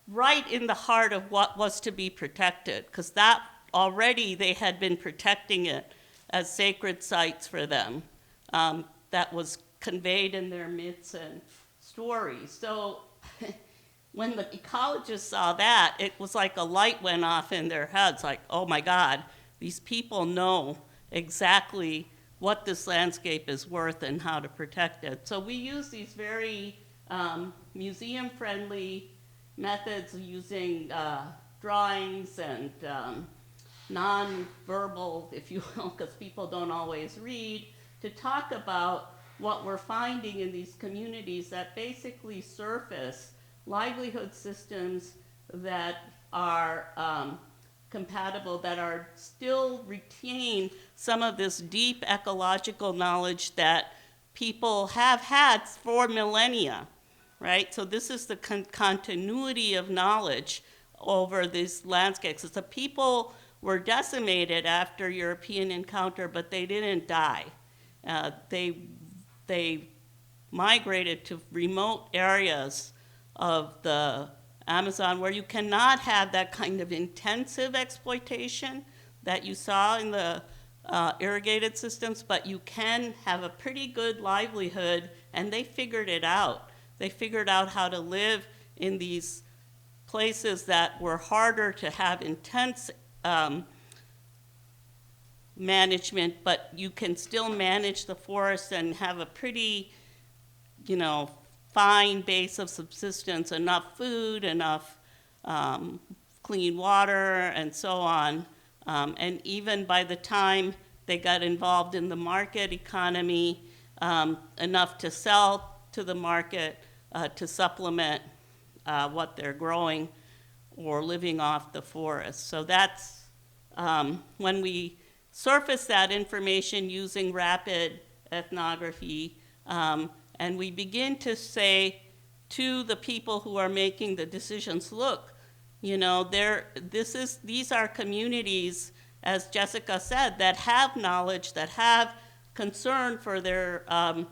right in the heart of what was to be protected, because that already they had been protecting it as sacred sites for them. That was conveyed in their myths and stories. So when the ecologists saw that, it was like a light went off in their heads, like, oh my God, these people know exactly what this landscape is worth and how to protect it. So we use these very museum-friendly methods using drawings and non-verbal, if you will, because people don't always read, to talk about what we're finding in these communities that basically surface livelihood systems that are compatible, that are still retain some of this deep ecological knowledge that people have had for millennia, right? So this is the continuity of knowledge over these landscapes. So the people were decimated after European encounter, but they didn't die. They migrated to remote areas of the Amazon where you cannot have that kind of intensive exploitation that you saw in the irrigated systems, but you can have a pretty good livelihood, and they figured it out. They figured out how to live in these places that were harder to have intense management, but you can still manage the forest and have a pretty, fine base of subsistence, enough food, enough clean water, and so on. And even by the time they got involved in the market economy, enough to sell to the market to supplement what they're growing or living off the forest. So that's when we surface that information using rapid ethnography, and we begin to say to the people who are making the decisions, look, these are communities, as Jessica said, that have knowledge, that have concern for their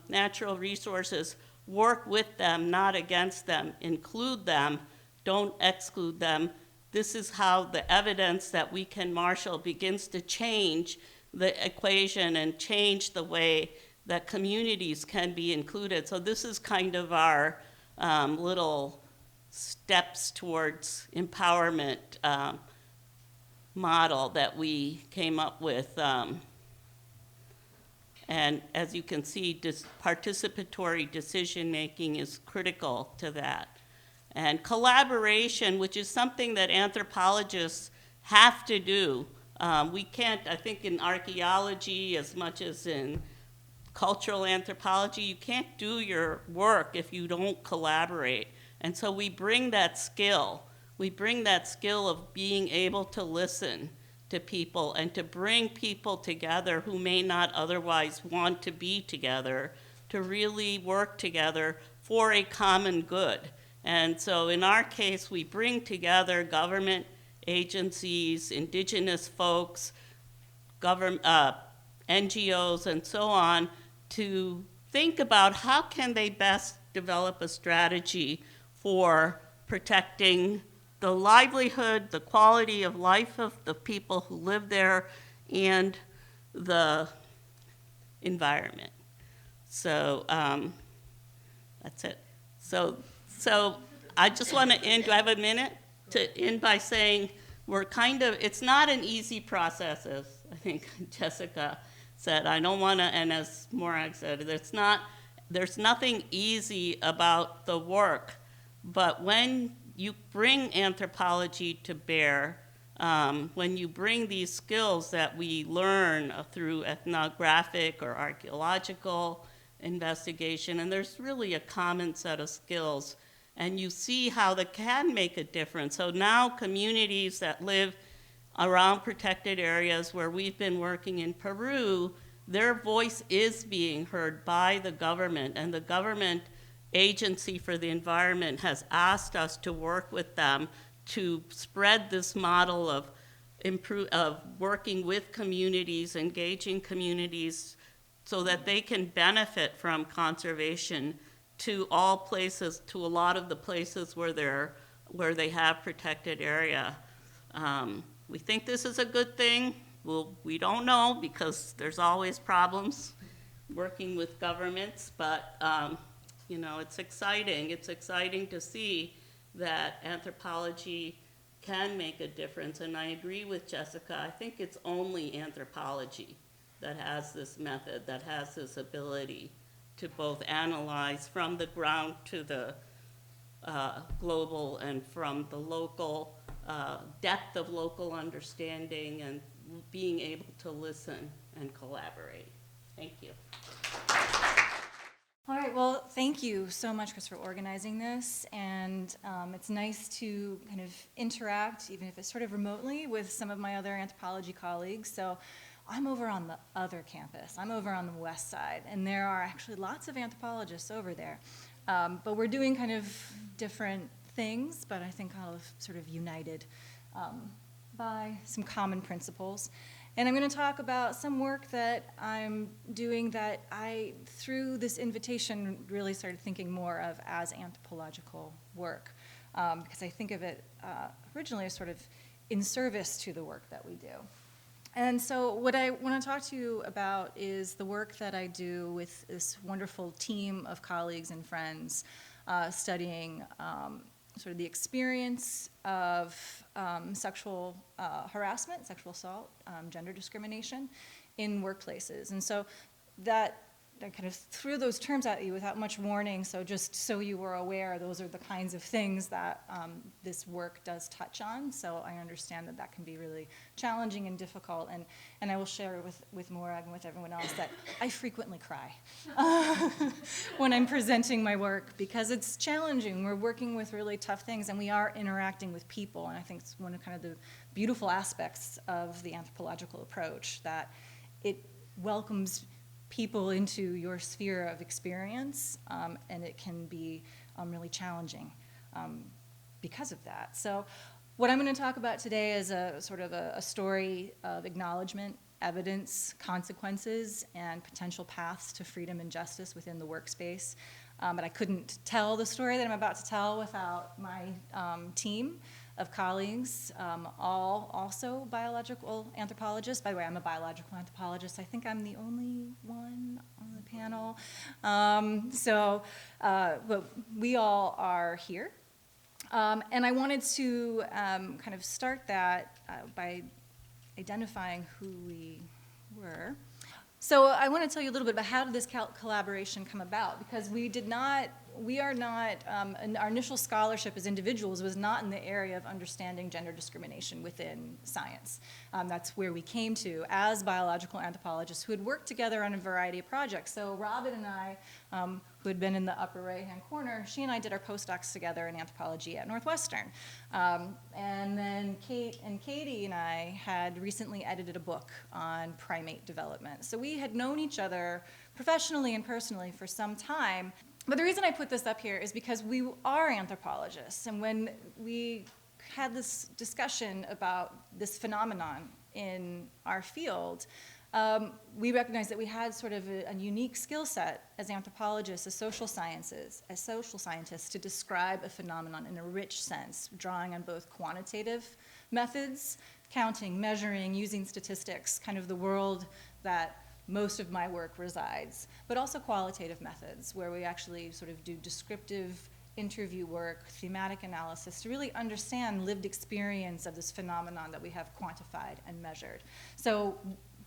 natural resources. Work with them, not against them. Include them, don't exclude them. This is how the evidence that we can marshal begins to change the equation and change the way that communities can be included. So this is kind of our little steps towards empowerment model that we came up with. And as you can see, participatory decision-making is critical to that. And collaboration, which is something that anthropologists have to do. We can't, I think in archaeology as much as in cultural anthropology, you can't do your work if you don't collaborate. And so we bring that skill. We bring that skill of being able to listen to people and to bring people together who may not otherwise want to be together, to really work together for a common good. And so in our case, we bring together government agencies, indigenous folks, NGOs, and so on, to think about how can they best develop a strategy for protecting the livelihood, the quality of life of the people who live there, and the environment. So that's it. So I just want to end, do I have a minute? To end by saying it's not an easy process, as I think Jessica said. I don't want to, and as Morag said, there's nothing easy about the work. But when you bring anthropology to bear, when you bring these skills that we learn through ethnographic or archaeological investigation, and there's really a common set of skills, and you see how that can make a difference. So now communities that live around protected areas where we've been working in Peru, their voice is being heard by the government, and the government Agency for the Environment has asked us to work with them to spread this model of working with communities, engaging communities, so that they can benefit from conservation to all places, to a lot of the places where they have protected area. We think this is a good thing. Well, we don't know, because there's always problems working with governments, but it's exciting. It's exciting to see that anthropology can make a difference, and I agree with Jessica. I think it's only anthropology that has this method, that has this ability to both analyze from the ground to the global, and from the local, depth of local understanding, and being able to listen and collaborate. Thank you. All right, well, thank you so much, Chris, for organizing this, and it's nice to kind of interact, even if it's sort of remotely, with some of my other anthropology colleagues. So I'm over on the other campus. I'm over on the west side, and there are actually lots of anthropologists over there. But we're doing kind of different things, but I think all of sort of united by some common principles. And I'm going to talk about some work that I'm doing that I, through this invitation, really started thinking more of as anthropological work, because I think of it originally as sort of in service to the work that we do. And so what I want to talk to you about is the work that I do with this wonderful team of colleagues and friends studying sort of the experience of sexual harassment, sexual assault, gender discrimination in workplaces. And so that I kind of threw those terms at you without much warning, so just so you were aware, those are the kinds of things that this work does touch on. So I understand that that can be really challenging and difficult, and I will share with Morag and with everyone else that I frequently cry when I'm presenting my work, because it's challenging. We're working with really tough things, and we are interacting with people, and I think it's one of kind of the beautiful aspects of the anthropological approach, that it welcomes people into your sphere of experience, and it can be really challenging because of that. So what I'm going to talk about today is a sort of a story of acknowledgement, evidence, consequences, and potential paths to freedom and justice within the workspace. But I couldn't tell the story that I'm about to tell without my team of colleagues, all also biological anthropologists. By the way, I'm a biological anthropologist. I think I'm the only one on the panel. But we all are here. And I wanted to kind of start that by identifying who we were. So I want to tell you a little bit about how did this collaboration come about, because our initial scholarship as individuals was not in the area of understanding gender discrimination within science. That's where we came to as biological anthropologists who had worked together on a variety of projects. So Robin and I, who had been in the upper right-hand corner, she and I did our postdocs together in anthropology at Northwestern. And then Kate and Katie and I had recently edited a book on primate development. So we had known each other professionally and personally for some time. But the reason I put this up here is because we are anthropologists, and when we had this discussion about this phenomenon in our field, we recognized that we had sort of a unique skill set as anthropologists, as social scientists, to describe a phenomenon in a rich sense, drawing on both quantitative methods, counting, measuring, using statistics, kind of the world that most of my work resides, but also qualitative methods where we actually sort of do descriptive interview work, thematic analysis to really understand lived experience of this phenomenon that we have quantified and measured. So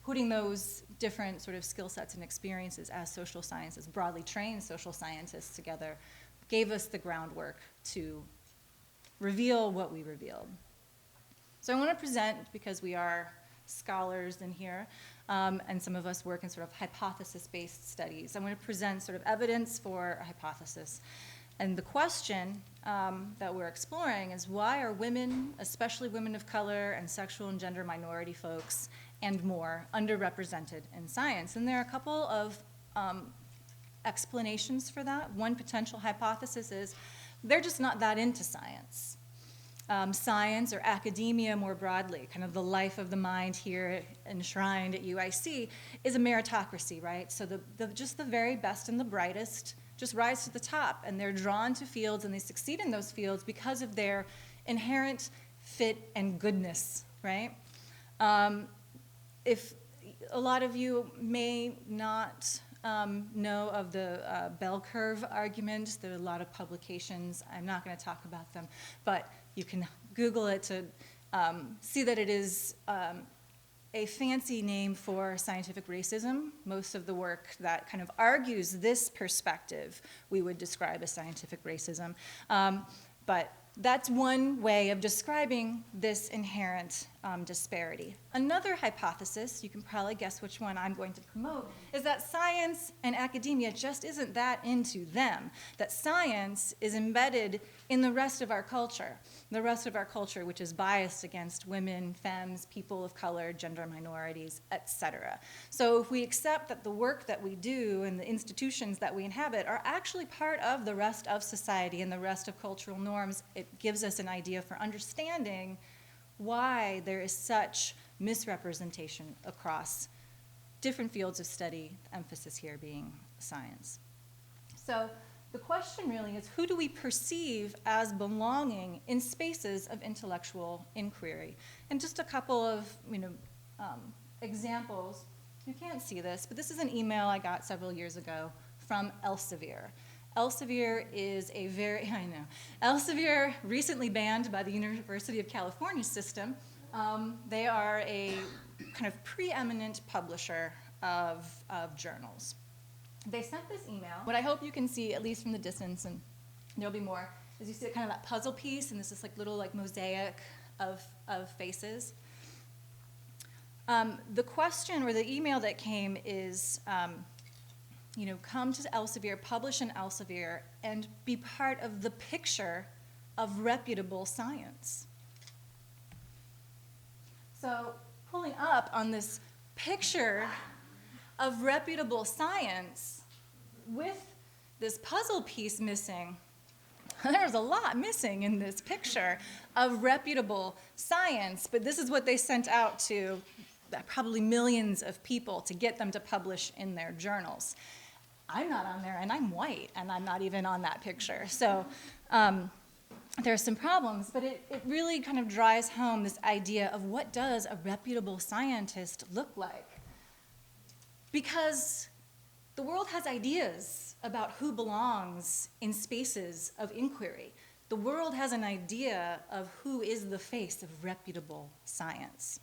putting those different sort of skill sets and experiences as social sciences, broadly trained social scientists together, gave us the groundwork to reveal what we revealed. So I want to present, because we are scholars in here, and some of us work in sort of hypothesis-based studies. I'm going to present sort of evidence for a hypothesis. And the question that we're exploring is, why are women, especially women of color and sexual and gender minority folks and more, underrepresented in science? And there are a couple of explanations for that. One potential hypothesis is they're just not that into science. Science or academia more broadly, kind of the life of the mind here enshrined at UIC, is a meritocracy, right? So just the very best and the brightest just rise to the top, and they're drawn to fields and they succeed in those fields because of their inherent fit and goodness, right? If a lot of you may not know of the bell curve argument. There are a lot of publications. I'm not going to talk about them, but you can Google it to see that it is a fancy name for scientific racism. Most of the work that kind of argues this perspective we would describe as scientific racism. But that's one way of describing this inherent disparity. Another hypothesis, you can probably guess which one I'm going to promote, is that science and academia just isn't that into them, that science is embedded in the rest of our culture, which is biased against women, femmes, people of color, gender minorities, etc. So if we accept that the work that we do and the institutions that we inhabit are actually part of the rest of society and the rest of cultural norms, it gives us an idea for understanding why there is such misrepresentation across different fields of study, emphasis here being science. So the question really is, who do we perceive as belonging in spaces of intellectual inquiry? And just a couple of examples. You can't see this, but this is an email I got several years ago from Elsevier. Elsevier is a very, I know, Elsevier, recently banned by the University of California system. They are a kind of preeminent publisher of journals. They sent this email. What I hope you can see, at least from the distance, and there'll be more, is you see kind of that puzzle piece, and this is like little like mosaic of faces. The question or the email that came is, come to Elsevier, publish in Elsevier, and be part of the picture of reputable science. So pulling up on this picture of reputable science with this puzzle piece missing, there's a lot missing in this picture of reputable science, but this is what they sent out to probably millions of people to get them to publish in their journals. I'm not on there, and I'm white, and I'm not even on that picture. So there's some problems, but it really kind of drives home this idea of what does a reputable scientist look like? Because the world has ideas about who belongs in spaces of inquiry. The world has an idea of who is the face of reputable science.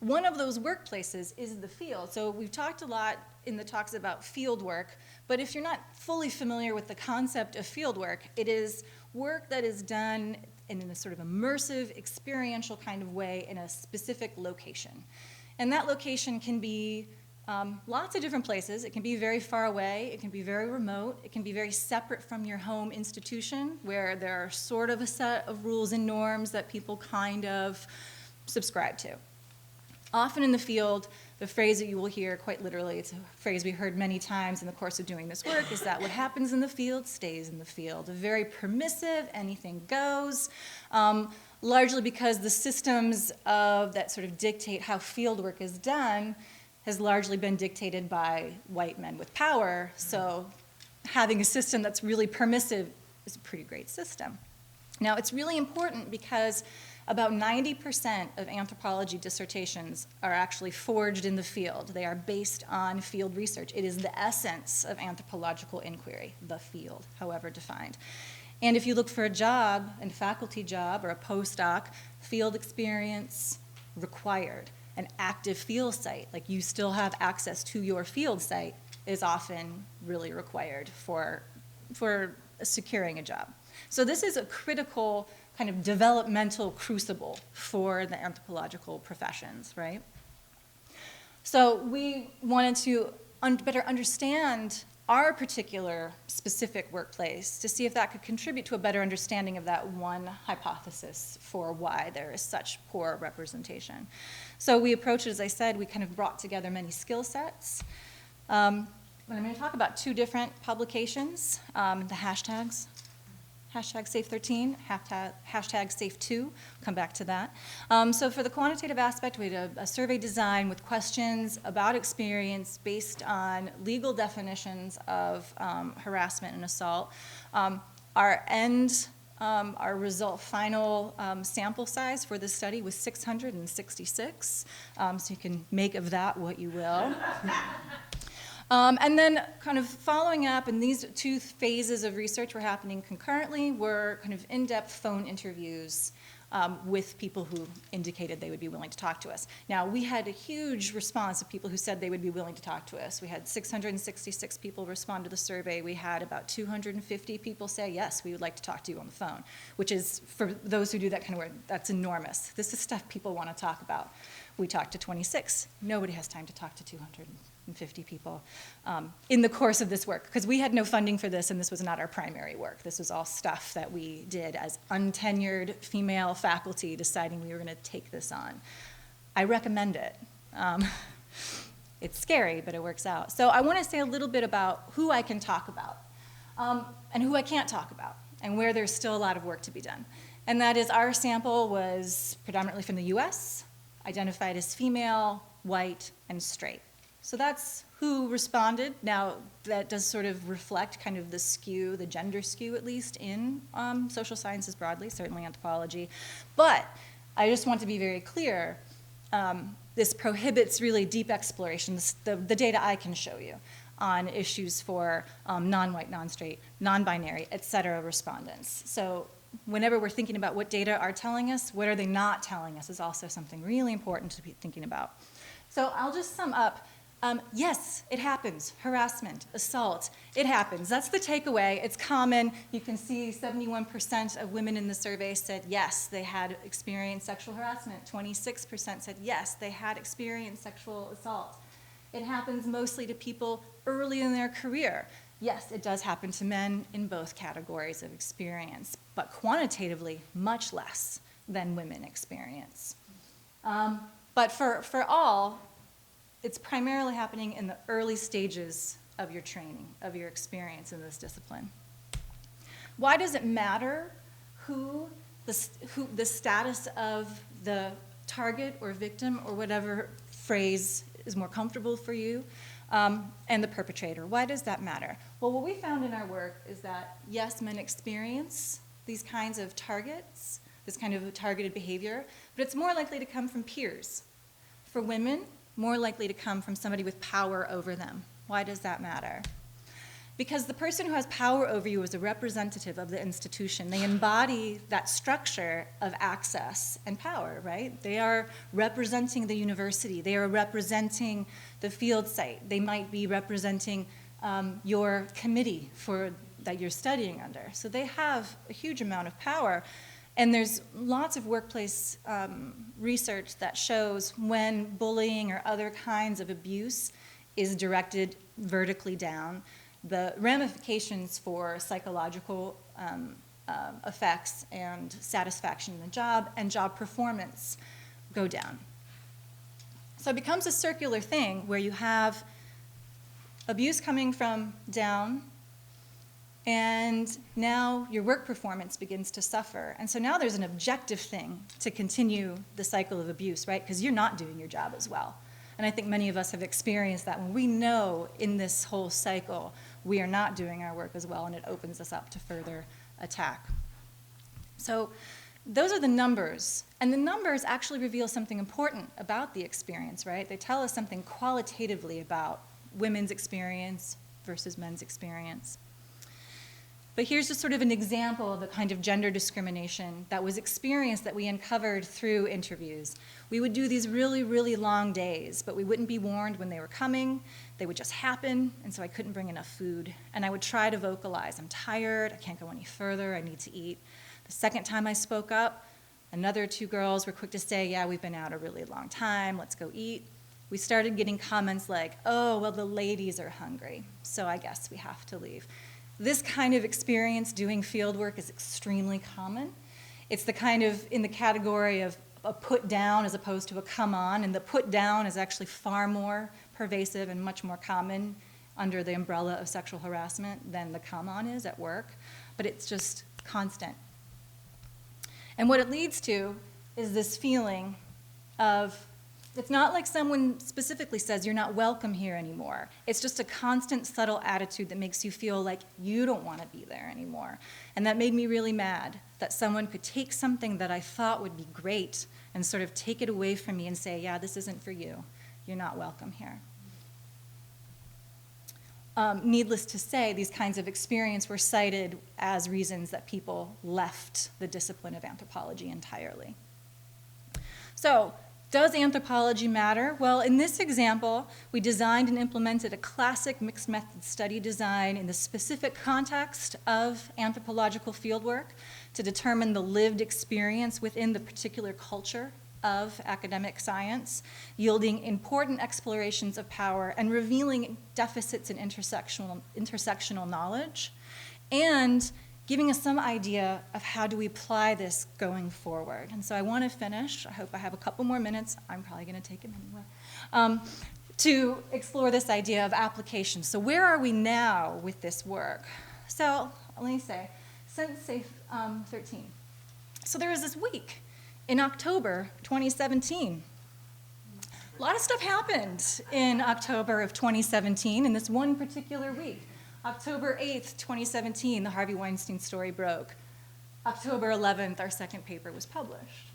One of those workplaces is the field. So we've talked a lot in the talks about field work, but if you're not fully familiar with the concept of field work, it is work that is done in a sort of immersive, experiential kind of way in a specific location. And that location can be lots of different places. It can be very far away. It can be very remote. It can be very separate from your home institution, where there are sort of a set of rules and norms that people kind of subscribe to. Often in the field, the phrase that you will hear quite literally, it's a phrase we heard many times in the course of doing this work, is that what happens in the field stays in the field. Very permissive, anything goes, largely because the systems that sort of dictate how field work is done has largely been dictated by white men with power, so having a system that's really permissive is a pretty great system. Now, it's really important because about 90% of anthropology dissertations are actually forged in the field. They are based on field research. It is the essence of anthropological inquiry, the field, however defined. And if you look for a job, a faculty job or a postdoc, field experience required. An active field site, like you still have access to your field site, is often really required for securing a job. So this is a critical kind of developmental crucible for the anthropological professions, right? So we wanted to better understand our particular specific workplace to see if that could contribute to a better understanding of that one hypothesis for why there is such poor representation. So we approached it, as I said, we kind of brought together many skill sets. And I'm going to talk about two different publications, the hashtags. Hashtag Safe13, hashtag Safe2, come back to that. So for the quantitative aspect, we had a survey design with questions about experience based on legal definitions of harassment and assault. Our final sample size for this study was 666, so you can make of that what you will. And then kind of following up, and these two phases of research were happening concurrently, were kind of in-depth phone interviews with people who indicated they would be willing to talk to us. Now, we had a huge response of people who said they would be willing to talk to us. We had 666 people respond to the survey. We had about 250 people say, yes, we would like to talk to you on the phone, which is, for those who do that kind of work, that's enormous. This is stuff people want to talk about. We talked to 26. Nobody has time to talk to 250 people in the course of this work, because we had no funding for this, and this was not our primary work. This was all stuff that we did as untenured female faculty deciding we were going to take this on. I recommend it. It's scary, but it works out. So I want to say a little bit about who I can talk about and who I can't talk about, and where there's still a lot of work to be done. And that is, our sample was predominantly from the US, identified as female, white, and straight. So that's who responded. Now, that does sort of reflect kind of the skew, the gender skew at least, in social sciences broadly, certainly anthropology. But I just want to be very clear, this prohibits really deep exploration, the data I can show you, on issues for non-white, non-straight, non-binary, et cetera respondents. So whenever we're thinking about what data are telling us, what are they not telling us is also something really important to be thinking about. So I'll just sum up. Yes, it happens. Harassment, assault, it happens. That's the takeaway. It's common. You can see 71% of women in the survey said yes, they had experienced sexual harassment. 26% said yes, they had experienced sexual assault. It happens mostly to people early in their career. Yes, it does happen to men in both categories of experience, but quantitatively much less than women experience. But for all, it's primarily happening in the early stages of your training, of your experience in this discipline. Why does it matter who the status of the target or victim or whatever phrase is more comfortable for you, and the perpetrator? Why does that matter? Well, what we found in our work is that, yes, men experience these kinds of targets, this kind of targeted behavior, but it's more likely to come from peers. For women, more likely to come from somebody with power over them. Why does that matter? Because the person who has power over you is a representative of the institution. They embody that structure of access and power, right? They are representing the university. They are representing the field site. They might be representing your committee that you're studying under. So they have a huge amount of power. And there's lots of workplace research that shows when bullying or other kinds of abuse is directed vertically down, the ramifications for psychological effects and satisfaction in the job and job performance go down. So it becomes a circular thing where you have abuse coming from down, and now your work performance begins to suffer. And so now there's an objective thing to continue the cycle of abuse, right? Because you're not doing your job as well. And I think many of us have experienced that when we know in this whole cycle we are not doing our work as well, and it opens us up to further attack. So those are the numbers. And the numbers actually reveal something important about the experience, right? They tell us something qualitatively about women's experience versus men's experience. But here's just sort of an example of the kind of gender discrimination that was experienced that we uncovered through interviews. We would do these really, really long days, but we wouldn't be warned when they were coming. They would just happen, and so I couldn't bring enough food. And I would try to vocalize, I'm tired, I can't go any further, I need to eat. The second time I spoke up, another two girls were quick to say, yeah, we've been out a really long time, let's go eat. We started getting comments like, oh, well, the ladies are hungry, so I guess we have to leave. This kind of experience doing field work is extremely common. It's the kind of in the category of a put down as opposed to a come on, and the put down is actually far more pervasive and much more common under the umbrella of sexual harassment than the come on is at work, but it's just constant. And what it leads to is this feeling of, it's not like someone specifically says you're not welcome here anymore. It's just a constant, subtle attitude that makes you feel like you don't want to be there anymore. And that made me really mad, that someone could take something that I thought would be great and sort of take it away from me and say, yeah, this isn't for you. You're not welcome here. Needless to say, these kinds of experiences were cited as reasons that people left the discipline of anthropology entirely. So, does anthropology matter? Well, in this example, we designed and implemented a classic mixed method study design in the specific context of anthropological fieldwork to determine the lived experience within the particular culture of academic science, yielding important explorations of power and revealing deficits in intersectional knowledge, and giving us some idea of how do we apply this going forward. And so I want to finish, I hope I have a couple more minutes, I'm probably going to take them anyway, to explore this idea of application. So where are we now with this work? So let me say, since SAFE 13. So there was this week in October 2017. A lot of stuff happened in October of 2017 in this one particular week. October 8th, 2017, the Harvey Weinstein story broke. October 11th, our second paper was published.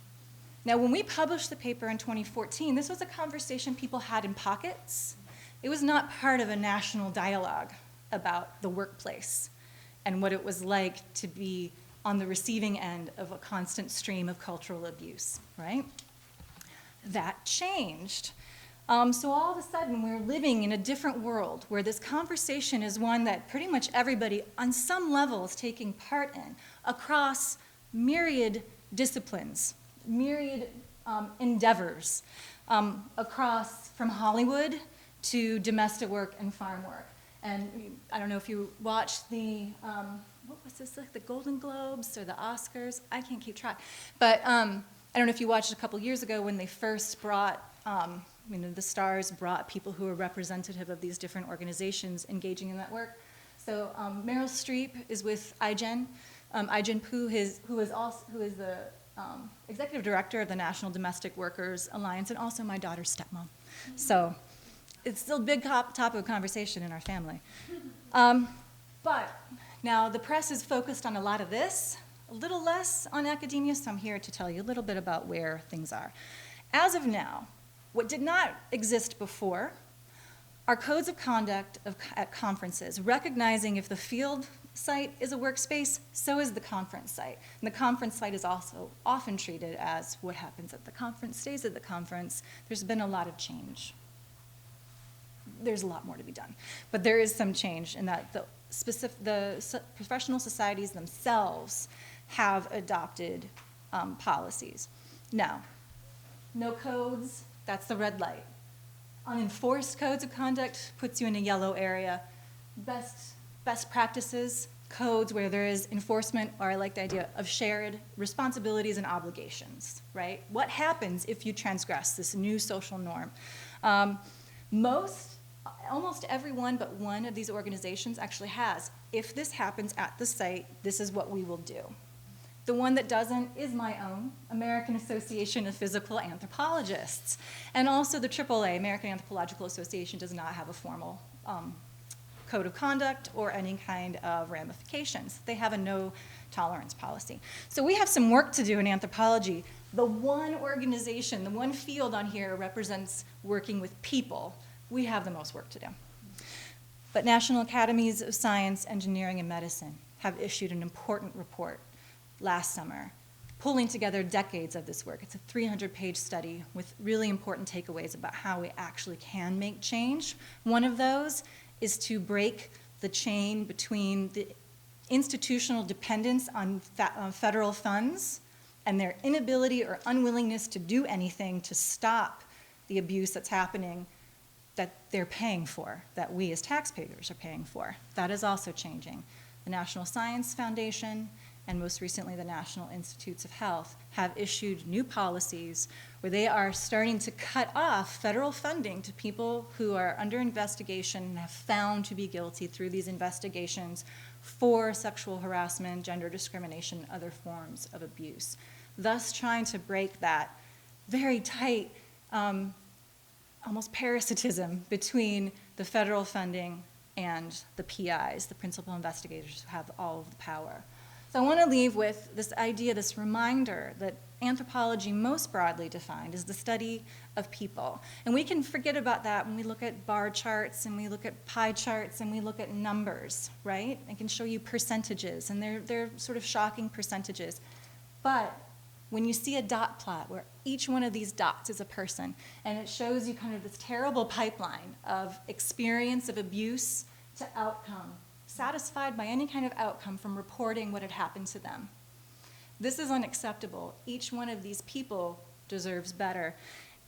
Now, when we published the paper in 2014, this was a conversation people had in pockets. It was not part of a national dialogue about the workplace and what it was like to be on the receiving end of a constant stream of cultural abuse, right? That changed. So all of a sudden, we're living in a different world where this conversation is one that pretty much everybody on some level is taking part in across myriad disciplines, myriad endeavors, across from Hollywood to domestic work and farm work. And I don't know if you watched the, what was this, like the Golden Globes or the Oscars? I can't keep track. But I don't know if you watched a couple years ago when they first brought, the stars brought people who were representative of these different organizations engaging in that work. So Meryl Streep is with IGEN. IGEN Poo, who is the executive director of the National Domestic Workers Alliance, and also my daughter's stepmom. So it's still a big topic of conversation in our family. But now the press is focused on a lot of this, a little less on academia, so I'm here to tell you a little bit about where things are. As of now, what did not exist before are codes of conduct at conferences, recognizing if the field site is a workspace, so is the conference site. And the conference site is also often treated as what happens at the conference stays at the conference. There's been a lot of change. There's a lot more to be done. But there is some change in that the professional societies themselves have adopted policies. Now, no codes, that's the red light. Unenforced codes of conduct puts you in a yellow area. Best practices, codes where there is enforcement, or I like the idea of shared responsibilities and obligations, right? What happens if you transgress this new social norm? Almost everyone but one of these organizations actually has, if this happens at the site, this is what we will do. The one that doesn't is my own, American Association of Physical Anthropologists. And also the AAA, American Anthropological Association, does not have a formal code of conduct or any kind of ramifications. They have a no tolerance policy. So we have some work to do in anthropology. The one organization, the one field on here represents working with people. We have the most work to do. But National Academies of Science, Engineering, and Medicine have issued an important report last summer, pulling together decades of this work. It's a 300-page study with really important takeaways about how we actually can make change. One of those is to break the chain between the institutional dependence on federal funds and their inability or unwillingness to do anything to stop the abuse that's happening that they're paying for, that we as taxpayers are paying for. That is also changing. The National Science Foundation and most recently the National Institutes of Health have issued new policies where they are starting to cut off federal funding to people who are under investigation and have found to be guilty through these investigations for sexual harassment, gender discrimination, and other forms of abuse, thus trying to break that very tight almost parasitism between the federal funding and the PIs, the principal investigators who have all of the power. So I want to leave with this idea, this reminder that anthropology, most broadly defined, is the study of people. And we can forget about that when we look at bar charts and we look at pie charts and we look at numbers, right? I can show you percentages, and they're sort of shocking percentages. But when you see a dot plot where each one of these dots is a person, and it shows you kind of this terrible pipeline of experience of abuse to outcome, satisfied by any kind of outcome from reporting what had happened to them. This is unacceptable. Each one of these people deserves better.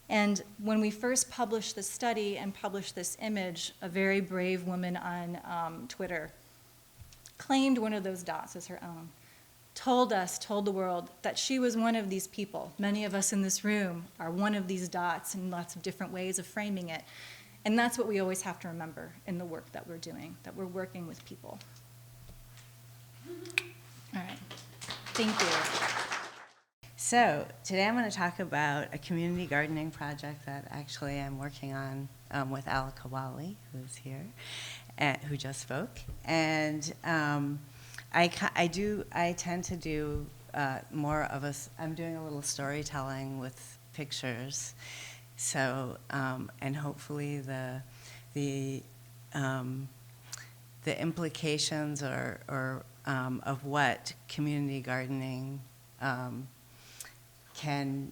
And when we first published this study and published this image, a very brave woman on Twitter claimed one of those dots as her own, told the world that she was one of these people. Many of us in this room are one of these dots in lots of different ways of framing it. And that's what we always have to remember in the work that we're doing, that we're working with people. All right. Thank you. So today I'm going to talk about a community gardening project that actually I'm working on with Alika Wally, who's here, who just spoke. And I tend to do more of I'm doing a little storytelling with pictures. So, and hopefully the the implications of what community gardening can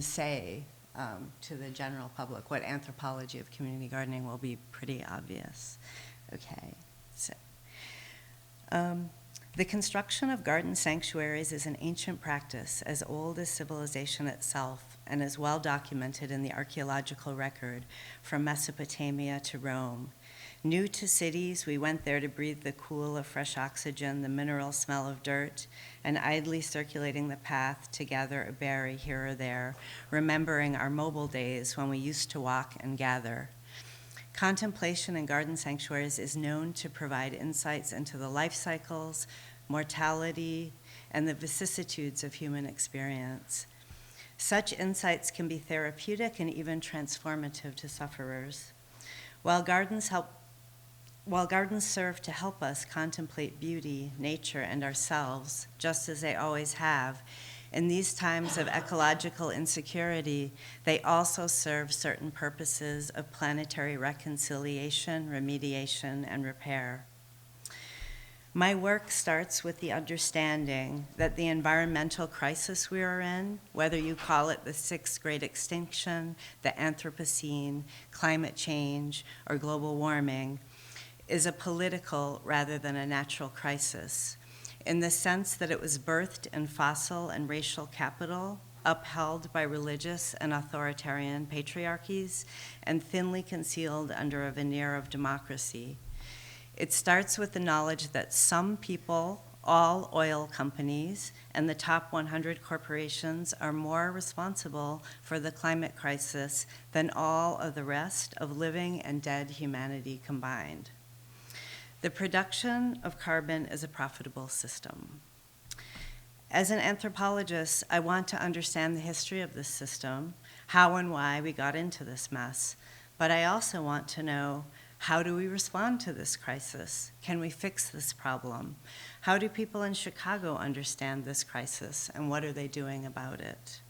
say to the general public. What anthropology of community gardening will be pretty obvious. Okay, so the construction of garden sanctuaries is an ancient practice as old as civilization itself and is well documented in the archaeological record from Mesopotamia to Rome. New to cities, we went there to breathe the cool of fresh oxygen, the mineral smell of dirt, and idly circulating the path to gather a berry here or there, remembering our mobile days when we used to walk and gather. Contemplation in garden sanctuaries is known to provide insights into the life cycles, mortality, and the vicissitudes of human experience. Such insights can be therapeutic and even transformative to sufferers. While gardens serve to help us contemplate beauty, nature, and ourselves, just as they always have, in these times of ecological insecurity, they also serve certain purposes of planetary reconciliation, remediation, and repair. My work starts with the understanding that the environmental crisis we are in, whether you call it the sixth great extinction, the Anthropocene, climate change, or global warming, is a political rather than a natural crisis, in the sense that it was birthed in fossil and racial capital, upheld by religious and authoritarian patriarchies, and thinly concealed under a veneer of democracy. It starts with the knowledge that some people, all oil companies, and the top 100 corporations are more responsible for the climate crisis than all of the rest of living and dead humanity combined. The production of carbon is a profitable system. As an anthropologist, I want to understand the history of this system, how and why we got into this mess, but I also want to know, how do we respond to this crisis? Can we fix this problem? How do people in Chicago understand this crisis, and what are they doing about it?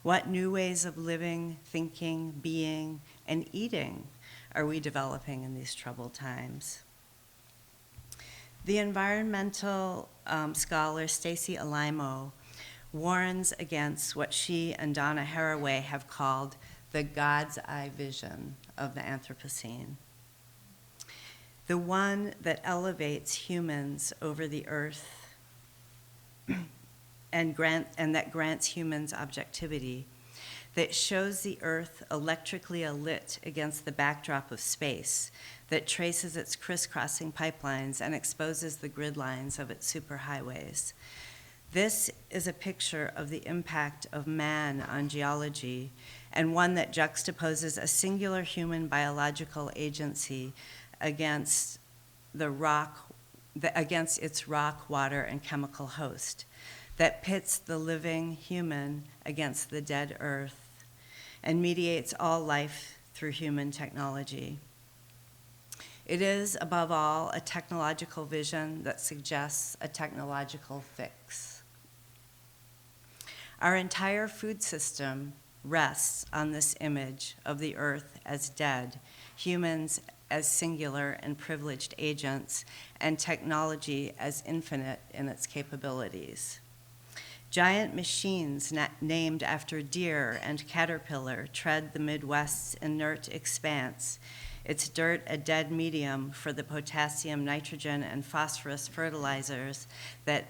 What new ways of living, thinking, being, and eating are we developing in these troubled times? The environmental scholar Stacy Alaimo warns against what she and Donna Haraway have called the God's eye vision of the Anthropocene, the one that elevates humans over the earth and that grants humans objectivity, that shows the earth electrically alit against the backdrop of space, that traces its crisscrossing pipelines and exposes the grid lines of its superhighways. This is a picture of the impact of man on geology, and one that juxtaposes a singular human biological agency against its rock, water, and chemical host, that pits the living human against the dead earth and mediates all life through human technology. It is, above all, a technological vision that suggests a technological fix. Our entire food system rests on this image of the earth as dead, humans as singular and privileged agents, and technology as infinite in its capabilities. Giant machines named after deer and caterpillar tread the Midwest's inert expanse, its dirt a dead medium for the potassium, nitrogen, and phosphorus fertilizers that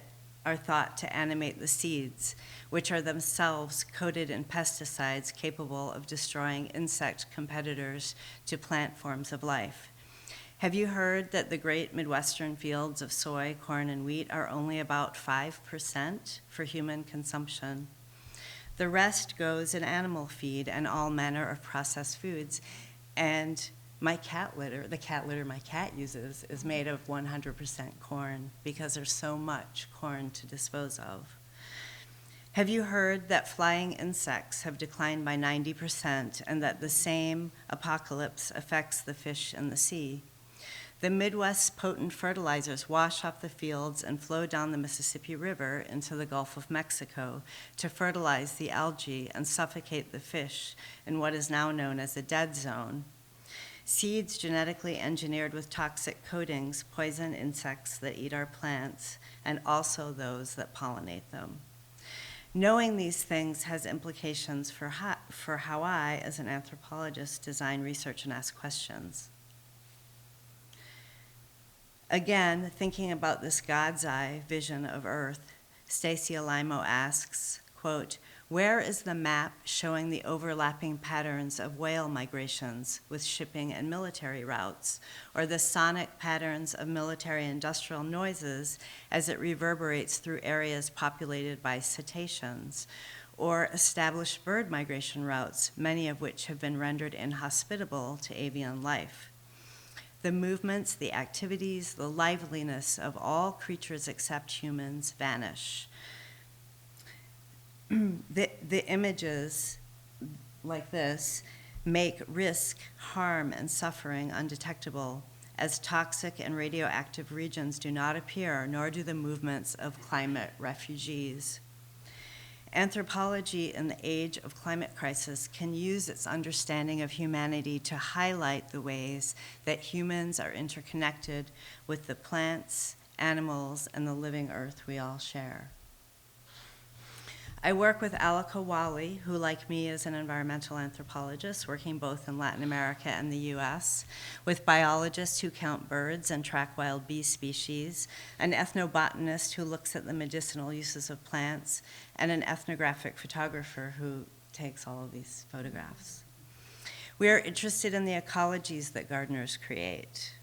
are thought to animate the seeds, which are themselves coated in pesticides capable of destroying insect competitors to plant forms of life. Have you heard that the great Midwestern fields of soy, corn, and wheat are only about 5% for human consumption? The rest goes in animal feed and all manner of processed foods. And my cat litter, the cat litter my cat uses, is made of 100% corn because there's so much corn to dispose of. Have you heard that flying insects have declined by 90% and that the same apocalypse affects the fish in the sea? The Midwest's potent fertilizers wash off the fields and flow down the Mississippi River into the Gulf of Mexico to fertilize the algae and suffocate the fish in what is now known as the dead zone. seeds genetically engineered with toxic coatings poison insects that eat our plants and also those that pollinate them. Knowing these things has implications for how I, as an anthropologist, design research and ask questions. Again, thinking about this God's eye vision of Earth, Stacy Alimo asks, quote, where is the map showing the overlapping patterns of whale migrations with shipping and military routes, or the sonic patterns of military industrial noises as it reverberates through areas populated by cetaceans, or established bird migration routes, many of which have been rendered inhospitable to avian life? The movements, the activities, the liveliness of all creatures except humans vanish. The images like this make risk, harm, and suffering undetectable, as toxic and radioactive regions do not appear, nor do the movements of climate refugees. Anthropology in the age of climate crisis can use its understanding of humanity to highlight the ways that humans are interconnected with the plants, animals, and the living earth we all share. I work with Alika Wally, who, like me, is an environmental anthropologist working both in Latin America and the US, with biologists who count birds and track wild bee species, an ethnobotanist who looks at the medicinal uses of plants, and an ethnographic photographer who takes all of these photographs. We are interested in the ecologies that gardeners create,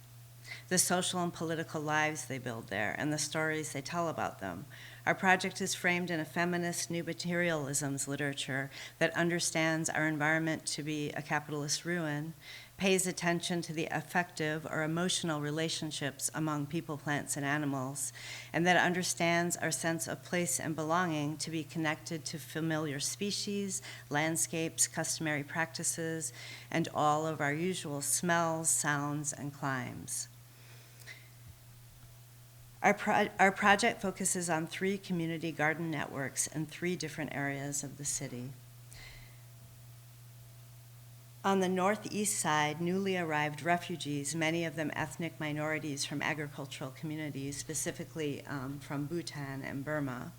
the social and political lives they build there, and the stories they tell about them. Our project is framed in a feminist new materialisms literature that understands our environment to be a capitalist ruin, pays attention to the affective or emotional relationships among people, plants, and animals, and that understands our sense of place and belonging to be connected to familiar species, landscapes, customary practices, and all of our usual smells, sounds, and climes. Our project focuses on 3 community garden networks in 3 different areas of the city. On the northeast side, newly arrived refugees, many of them ethnic minorities from agricultural communities, specifically from Bhutan and Burma,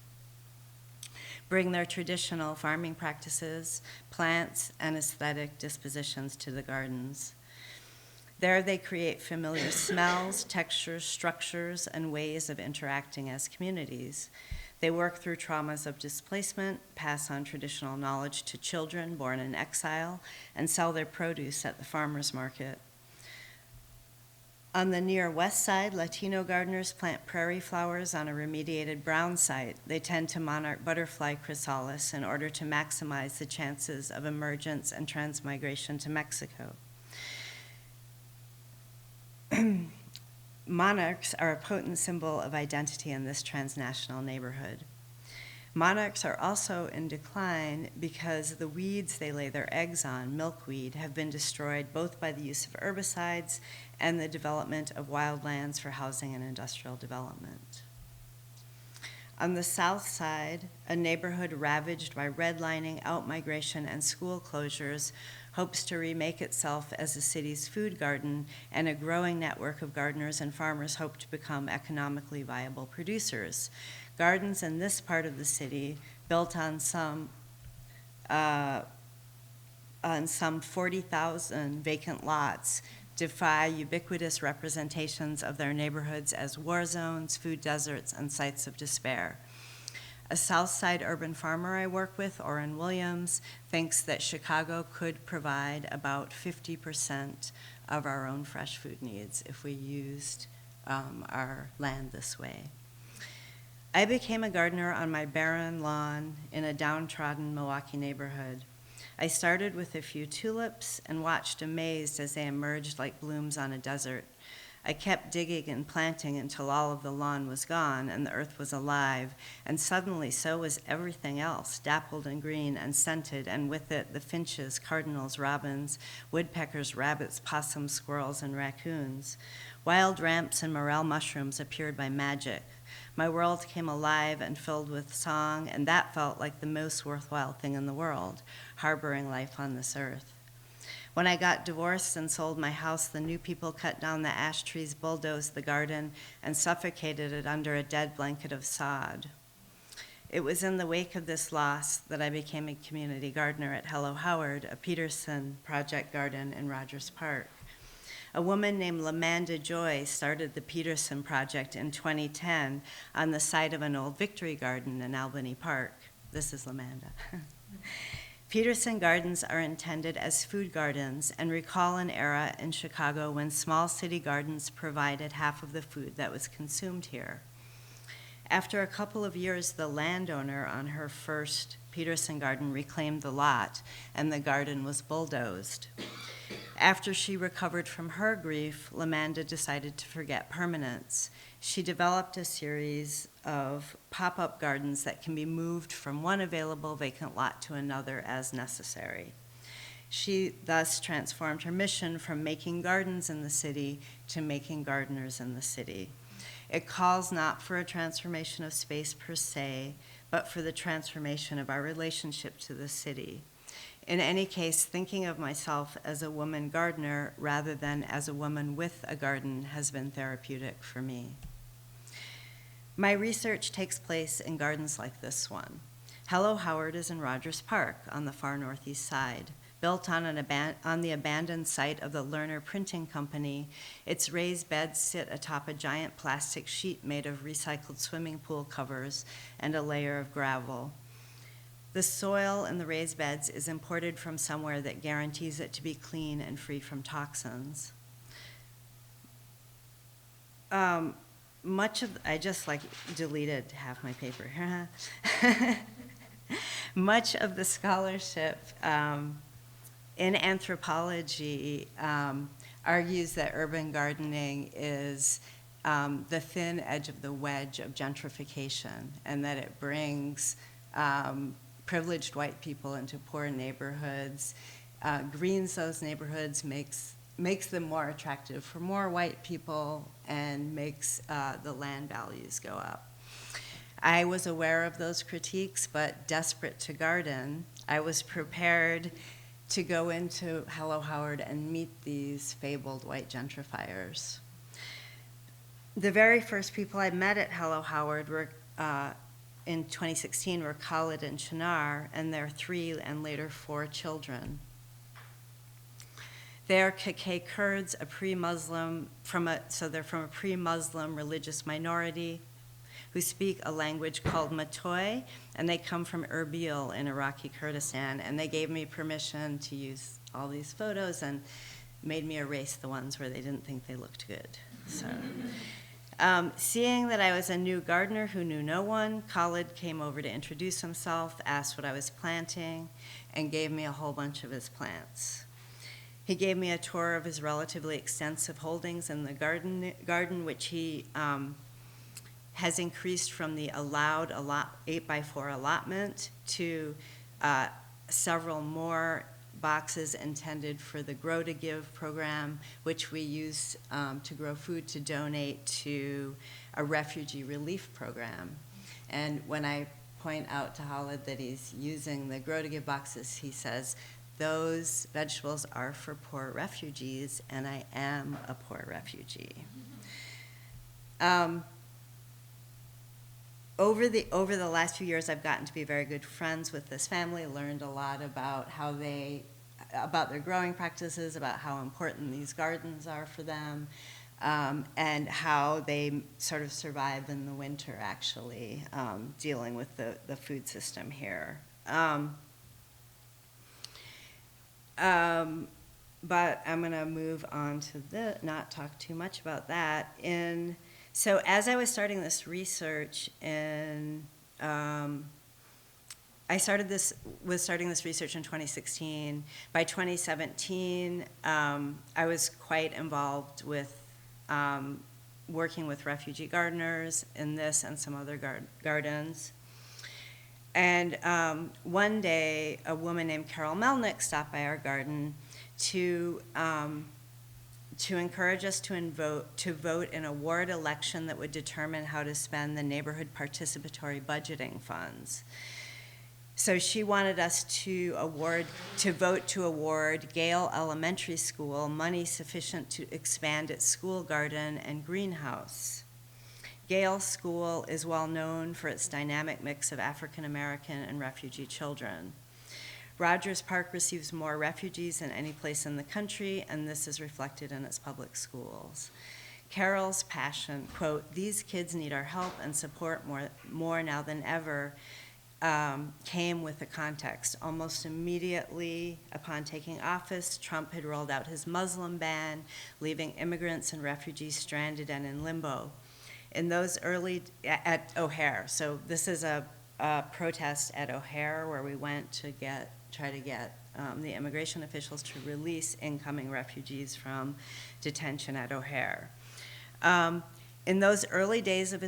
bring their traditional farming practices, plants, and aesthetic dispositions to the gardens. There they create familiar smells, textures, structures, and ways of interacting as communities. They work through traumas of displacement, pass on traditional knowledge to children born in exile, and sell their produce at the farmer's market. On the near west side, Latino gardeners plant prairie flowers on a remediated brown site. They tend to monarch butterfly chrysalis in order to maximize the chances of emergence and transmigration to Mexico. Monarchs are a potent symbol of identity in this transnational neighborhood. Monarchs are also in decline because the weeds they lay their eggs on, milkweed, have been destroyed both by the use of herbicides and the development of wildlands for housing and industrial development. On the south side, a neighborhood ravaged by redlining, outmigration, and school closures hopes to remake itself as the city's food garden, and a growing network of gardeners and farmers hope to become economically viable producers. Gardens in this part of the city, built on some 40,000 vacant lots, defy ubiquitous representations of their neighborhoods as war zones, food deserts, and sites of despair. A South Side urban farmer I work with, Orrin Williams, thinks that Chicago could provide about 50% of our own fresh food needs if we used our land this way. I became a gardener on my barren lawn in a downtrodden Milwaukee neighborhood. I started with a few tulips and watched amazed as they emerged like blooms on a desert. I kept digging and planting until all of the lawn was gone and the earth was alive, and suddenly so was everything else, dappled and green and scented, and with it the finches, cardinals, robins, woodpeckers, rabbits, possums, squirrels, and raccoons. Wild ramps and morel mushrooms appeared by magic. My world came alive and filled with song, and that felt like the most worthwhile thing in the world, harboring life on this earth. When I got divorced and sold my house, the new people cut down the ash trees, bulldozed the garden, and suffocated it under a dead blanket of sod. It was in the wake of this loss that I became a community gardener at Hello Howard, a Peterson project garden in Rogers Park. A woman named Lamanda Joy started the Peterson Project in 2010 on the site of an old Victory Garden in Albany Park. This is Lamanda. Peterson Gardens are intended as food gardens and recall an era in Chicago when small city gardens provided half of the food that was consumed here. After a couple of years, the landowner on her first Peterson garden reclaimed the lot, and the garden was bulldozed. After she recovered from her grief, Lamanda decided to forget permanence. She developed a series of pop-up gardens that can be moved from one available vacant lot to another as necessary. She thus transformed her mission from making gardens in the city to making gardeners in the city. It calls not for a transformation of space per se, but for the transformation of our relationship to the city. In any case, thinking of myself as a woman gardener rather than as a woman with a garden has been therapeutic for me. My research takes place in gardens like this one. Hello Howard is in Rogers Park on the far northeast side. Built on the abandoned site of the Lerner Printing Company, its raised beds sit atop a giant plastic sheet made of recycled swimming pool covers and a layer of gravel. The soil in the raised beds is imported from somewhere that guarantees it to be clean and free from toxins. I just deleted half my paper. Much of the scholarship in anthropology argues that urban gardening is the thin edge of the wedge of gentrification, and that it brings privileged white people into poor neighborhoods, greens those neighborhoods, makes them more attractive for more white people, and makes the land values go up. I was aware of those critiques, but desperate to garden, I was prepared to go into Hello Howard and meet these fabled white gentrifiers. The very first people I met at Hello Howard were in 2016 were Khalid and Shinar and their 3 and later 4 children. They are Kake Kurds, they're from a pre-Muslim religious minority who speak a language called Matoy, and they come from Erbil in Iraqi Kurdistan, and they gave me permission to use all these photos and made me erase the ones where they didn't think they looked good. So. Seeing that I was a new gardener who knew no one, Khalid came over to introduce himself, asked what I was planting, and gave me a whole bunch of his plants. He gave me a tour of his relatively extensive holdings in the garden which he has increased from the allowed 8x4 allotment to several more boxes intended for the Grow to Give program, which we use to grow food to donate to a refugee relief program. And when I point out to Khalid that he's using the Grow to Give boxes, he says, those vegetables are for poor refugees, and I am a poor refugee. Over the last few years, I've gotten to be very good friends with this family, learned a lot about about their growing practices, about how important these gardens are for them, and how they sort of survive in the winter, actually, dealing with the food system here. But I'm going to move on to not talk too much about that. So as I was starting this research I was starting this research in 2016. By 2017, I was quite involved with working with refugee gardeners in this and some other gardens. And one day, a woman named Carol Melnick stopped by our garden to encourage us to vote in a ward election that would determine how to spend the neighborhood participatory budgeting funds. So she wanted us to vote to award Gale Elementary School money sufficient to expand its school garden and greenhouse. Gale School is well known for its dynamic mix of African American and refugee children. Rogers Park receives more refugees than any place in the country, and this is reflected in its public schools. Carol's passion, quote, "These kids need our help and support more now than ever," came with the context. Almost immediately upon taking office, Trump had rolled out his Muslim ban, leaving immigrants and refugees stranded and in limbo. In those at O'Hare, so this is a protest at O'Hare where we went to try to get the immigration officials to release incoming refugees from detention at O'Hare. In those early days of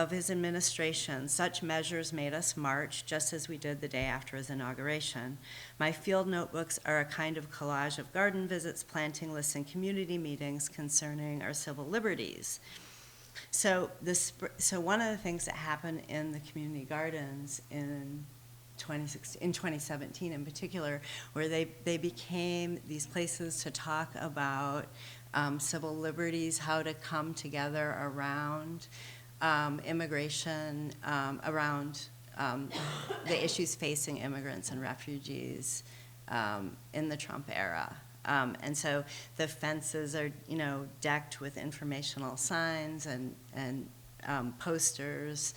his administration, such measures made us march, just as we did the day after his inauguration. My field notebooks are a kind of collage of garden visits, planting lists, and community meetings concerning our civil liberties. So one of the things that happened in the community gardens in 2017 in particular, where they became these places to talk about civil liberties, how to come together around immigration, around the issues facing immigrants and refugees in the Trump era. And so the fences are, decked with informational signs and posters,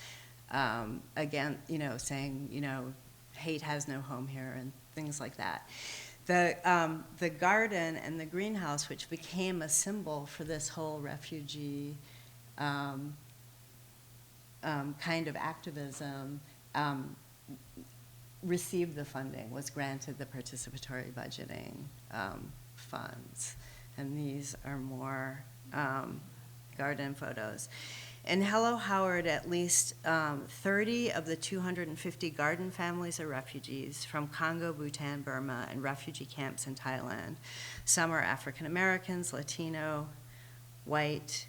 again, saying, hate has no home here and things like that. The garden and the greenhouse, which became a symbol for this whole refugee kind of activism, received the funding, was granted the participatory budgeting funds. And these are more garden photos. In Hello Howard, at least 30 of the 250 garden families are refugees from Congo, Bhutan, Burma, and refugee camps in Thailand. Some are African Americans, Latino, white.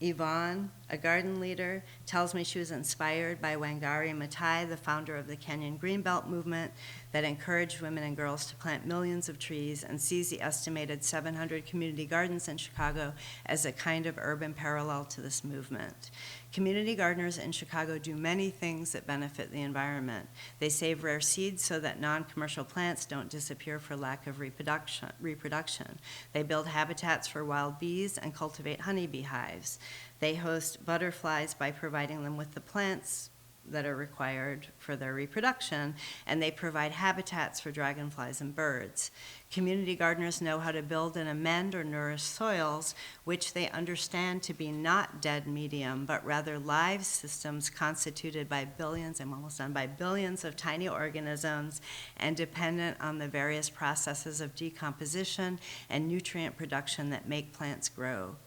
Yvonne, a garden leader, tells me she was inspired by Wangari Maathai, the founder of the Kenyan Greenbelt movement that encouraged women and girls to plant millions of trees, and sees the estimated 700 community gardens in Chicago as a kind of urban parallel to this movement. Community gardeners in Chicago do many things that benefit the environment. They save rare seeds so that non-commercial plants don't disappear for lack of reproduction. They build habitats for wild bees and cultivate honeybee hives. They host butterflies by providing them with the plants that are required for their reproduction, and they provide habitats for dragonflies and birds. Community gardeners know how to build and amend or nourish soils, which they understand to be not dead medium, but rather live systems constituted by billions, I'm almost done, by billions of tiny organisms and dependent on the various processes of decomposition and nutrient production that make plants grow.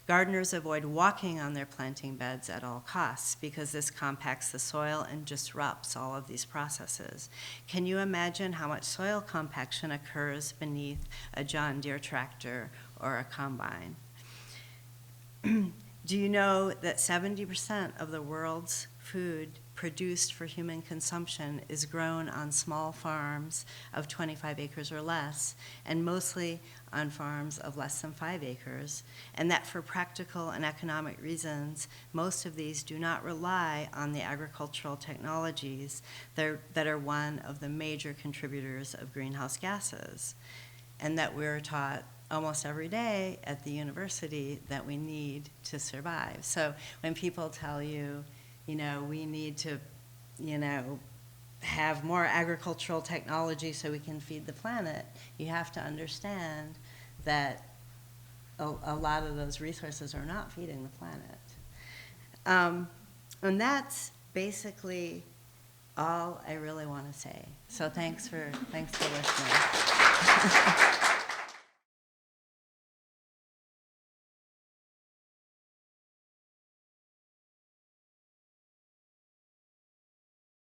Gardeners avoid walking on their planting beds at all costs because this compacts the soil and disrupts all of these processes. Can you imagine how much soil compaction occurs beneath a John Deere tractor or a combine? Do you know that 70% of the world's food produced for human consumption is grown on small farms of 25 acres or less, and mostly on farms of less than 5 acres, and that for practical and economic reasons, most of these do not rely on the agricultural technologies that are one of the major contributors of greenhouse gases, and that we're taught almost every day at the university that we need to survive. So when people tell you, we need to, have more agricultural technology so we can feed the planet, you have to understand that a lot of those resources are not feeding the planet. And that's basically all I really want to say. So thanks for listening.